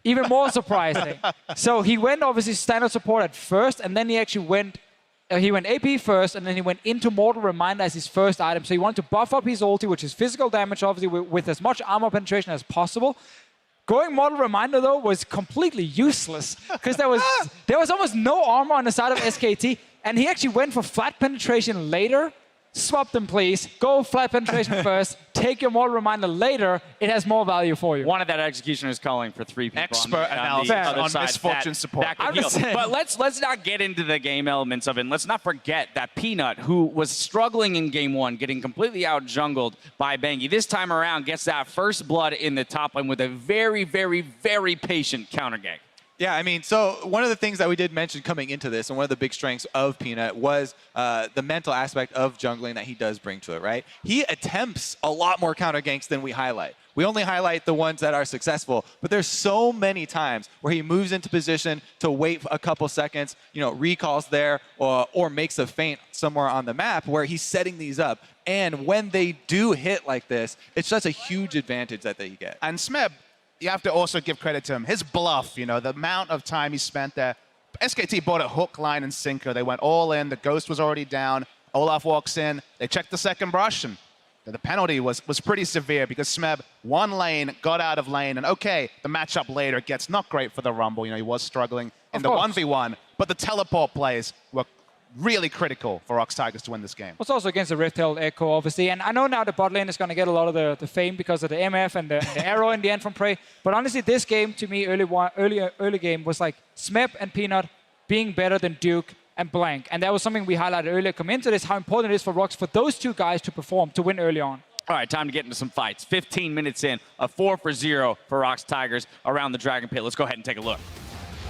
even more surprising. So he went obviously standard support at first, and then he actually went AP first, and then he went into Mortal Reminder as his first item. So he wanted to buff up his ulti, which is physical damage, obviously, with as much armor penetration as possible. Going Mortal Reminder, though, was completely useless because there was almost no armor on the side of SKT, and he actually went for flat penetration later. Swap them, please. Go flat penetration first. Take your Mortal Reminder later. It has more value for you. One of that executioner is calling for 3 people Expert on analysis the other on side. Misfortune support. That could heal. But let's not get into the game elements of it. And let's not forget that Peanut, who was struggling in game 1, getting completely out-jungled by Bengi, this time around gets that first blood in the top lane with a very, very, very patient counter gank. Yeah, I mean, so one of the things that we did mention coming into this, and one of the big strengths of Peanut was the mental aspect of jungling that he does bring to it, right? He attempts a lot more counter ganks than we highlight. We only highlight the ones that are successful, but there's so many times where he moves into position to wait a couple seconds, you know, recalls there, or makes a feint somewhere on the map where he's setting these up. And when they do hit like this, it's just a huge advantage that they get. And Smeb, you have to also give credit to him. His bluff, you know, the amount of time he spent there. SKT bought a hook, line, and sinker. They went all in. The Ghost was already down. Olaf walks in. They checked the second brush, and the penalty was pretty severe because Smeb, one lane, got out of lane, and okay, the matchup later gets not great for the Rumble. You know, he was struggling in the 1v1, but the teleport plays were really critical for ROX Tigers to win this game. It's also against the Rift-Tailed Echo, obviously. And I know now the bot lane is going to get a lot of the fame because of the MF and the arrow in the end from Prey. But honestly, this game, to me, early game, was like Smeb and Peanut being better than Duke and Blank. And that was something we highlighted earlier coming into this, how important it is for ROX for those two guys to perform, to win early on. All right, time to get into some fights. 15 minutes in, a 4-for-0 for ROX Tigers around the Dragon Pit. Let's go ahead and take a look.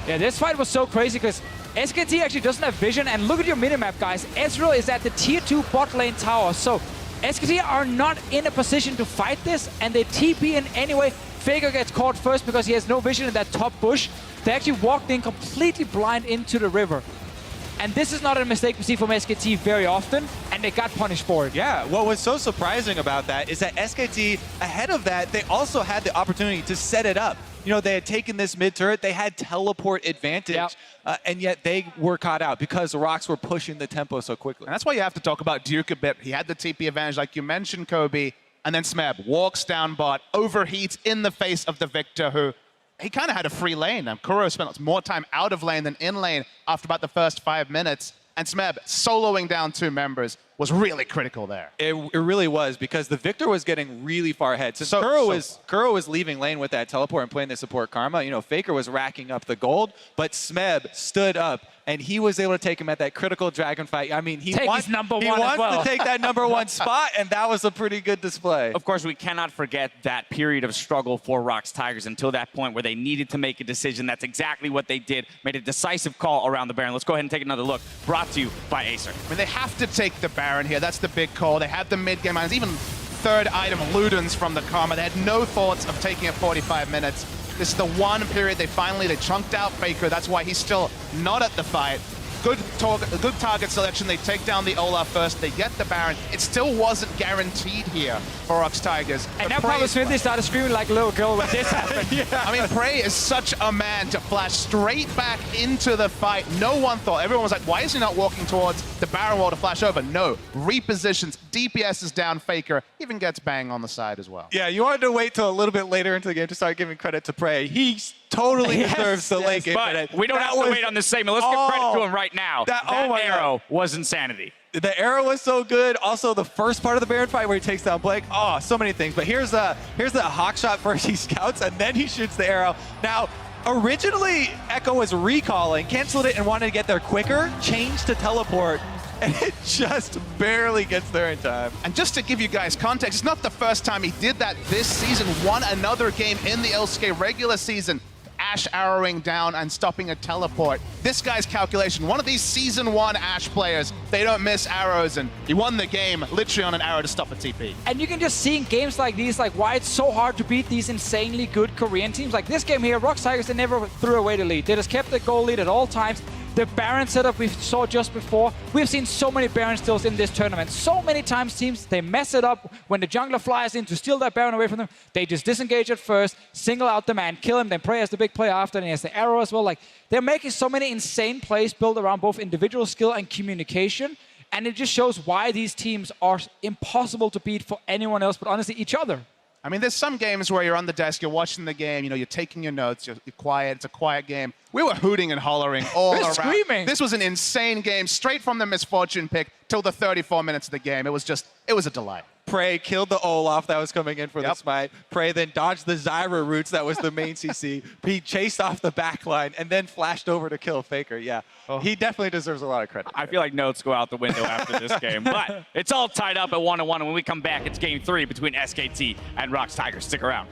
Yeah, this fight was so crazy because SKT actually doesn't have vision, and look at your minimap, guys. Ezreal is at the tier 2 bot lane tower, so SKT are not in a position to fight this, and they TP in anyway. FLICKR gets caught first because he has no vision in that top bush. They actually walked in completely blind into the river. And this is not a mistake we see from SKT very often, and they got punished for it. Yeah, what was so surprising about that is that SKT, ahead of that, they also had the opportunity to set it up. You know, they had taken this mid turret, they had teleport advantage, and yet they were caught out because the ROX were pushing the tempo so quickly. And that's why you have to talk about Duke a bit. He had the TP advantage, like you mentioned, Kobe, and then Smeb walks down bot, overheats in the face of the Victor, who he kind of had a free lane. Kuro spent more time out of lane than in lane after about the first 5 minutes. And Smeb soloing down 2 members was really critical there. It really was, because the Victor was getting really far ahead. Since Kuro was leaving lane with that teleport and playing the support Karma, you know, FLICKR was racking up the gold, but Smeb stood up and he was able to take him at that critical dragon fight. I mean, he Take wants, his number he one as wants well. to take that #1 spot, and that was a pretty good display. Of course, we cannot forget that period of struggle for ROX Tigers until that point where they needed to make a decision. That's exactly what they did. Made a decisive call around the Baron. Let's go ahead and take another look. Brought to you by Acer. I mean, they have to take the Baron here. That's the big call. They had the mid-game items, even third item Ludens from the Karma. They had no thoughts of taking it 45 minutes. This is the one period they chunked out FLICKR. That's why he's still not at the fight. Good target selection. They take down the Olaf first. They get the Baron. It still wasn't guaranteed here for ROX Tigers. And But now Prey- Pablo Smithy started screaming like a little girl when this happened. I mean, Prey is such a man to flash straight back into the fight. No one thought. Everyone was like, why is he not walking towards the Baron wall to flash over? No. Repositions. DPS is down FLICKR. Even gets bang on the side as well. Yeah, you wanted to wait till a little bit later into the game to start giving credit to Prey. He totally deserves the late game credit. But we don't have to wait on this segment. Let's give credit to him right now. That arrow was insanity. The arrow was so good. Also, the first part of the Baron fight where he takes down Blake. Oh, so many things. But here's the hawk shot first. He scouts and then he shoots the arrow. Now, originally Echo was recalling, canceled it and wanted to get there quicker, changed to teleport, and it just barely gets there in time. And just to give you guys context, it's not the first time he did that this season. Won another game in the LCK regular season. Ashe arrowing down and stopping a teleport. This guy's calculation, one of these Season 1 Ashe players, they don't miss arrows, and he won the game literally on an arrow to stop a TP. And you can just see in games like these, like why it's so hard to beat these insanely good Korean teams. Like this game here, ROX Tigers, they never threw away the lead. They just kept the goal lead at all times. The Baron setup we saw just before. We've seen so many Baron steals in this tournament. So many times teams, they mess it up. When the jungler flies in to steal that Baron away from them, they just disengage at first, single out the man, kill him, then Prey as the big play after, and he has the arrow as well. Like, they're making so many insane plays built around both individual skill and communication. And it just shows why these teams are impossible to beat for anyone else but honestly each other. I mean, there's some games where you're on the desk, you're watching the game, you're taking your notes, you're quiet, it's a quiet game. We were hooting and hollering all around. Screaming. This was an insane game, straight from the misfortune pick till the 34 minutes of the game. It was a delight. Prey killed the Olaf that was coming in for the smite. Prey then dodged the Zyra roots that was the main CC. He chased off the backline and then flashed over to kill FLICKR. Yeah, he definitely deserves a lot of credit. I feel like notes go out the window after this game. But it's all tied up at 1-1. And when we come back, it's game 3 between SKT and ROX Tigers. Stick around.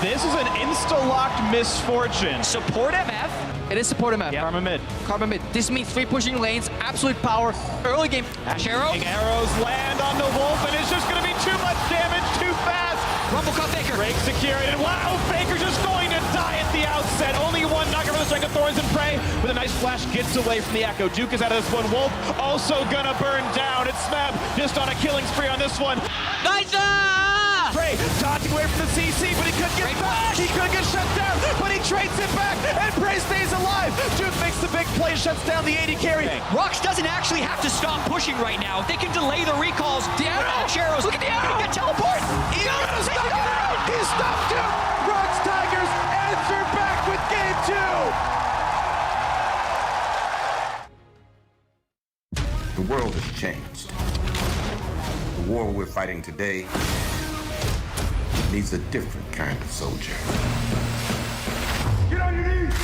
This is an insta-locked misfortune. Support MF. It is support MF. Karma mid. Karma mid. This means 3 pushing lanes, absolute power. Early game. Ashe arrow. Arrows land on the Wolf, and it's just going to be too much damage too fast. Rumble cut FLICKR. Break secured, and wow, FLICKR just going to die at the outset. Only one knocker for the Strength of Thorns and Prey. With a nice flash, gets away from the Echo. Juke is out of this one. Wolf also going to burn down. It's Smeb just on a killing spree on this one. Nice! Prey dodging away from the CC, but he couldn't get back. He could get shut down, but he trades it back, and Prey stays alive. Juke makes the big play, shuts down the 80 carry. ROX doesn't actually have to stop pushing right now. They can delay the recalls. The Ashe arrows. Look at the arrow. He can teleport. He's gonna stop it. He stopped him. ROX Tigers answer back with game 2. The world has changed. The war we're fighting today needs a different kind of soldier. Get on your knees!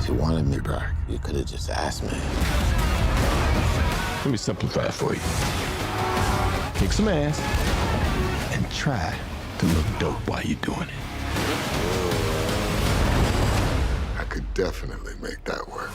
If you wanted me back, you could have just asked me. Let me simplify it for you. Kick some ass and try to look dope while you're doing it. I could definitely make that work.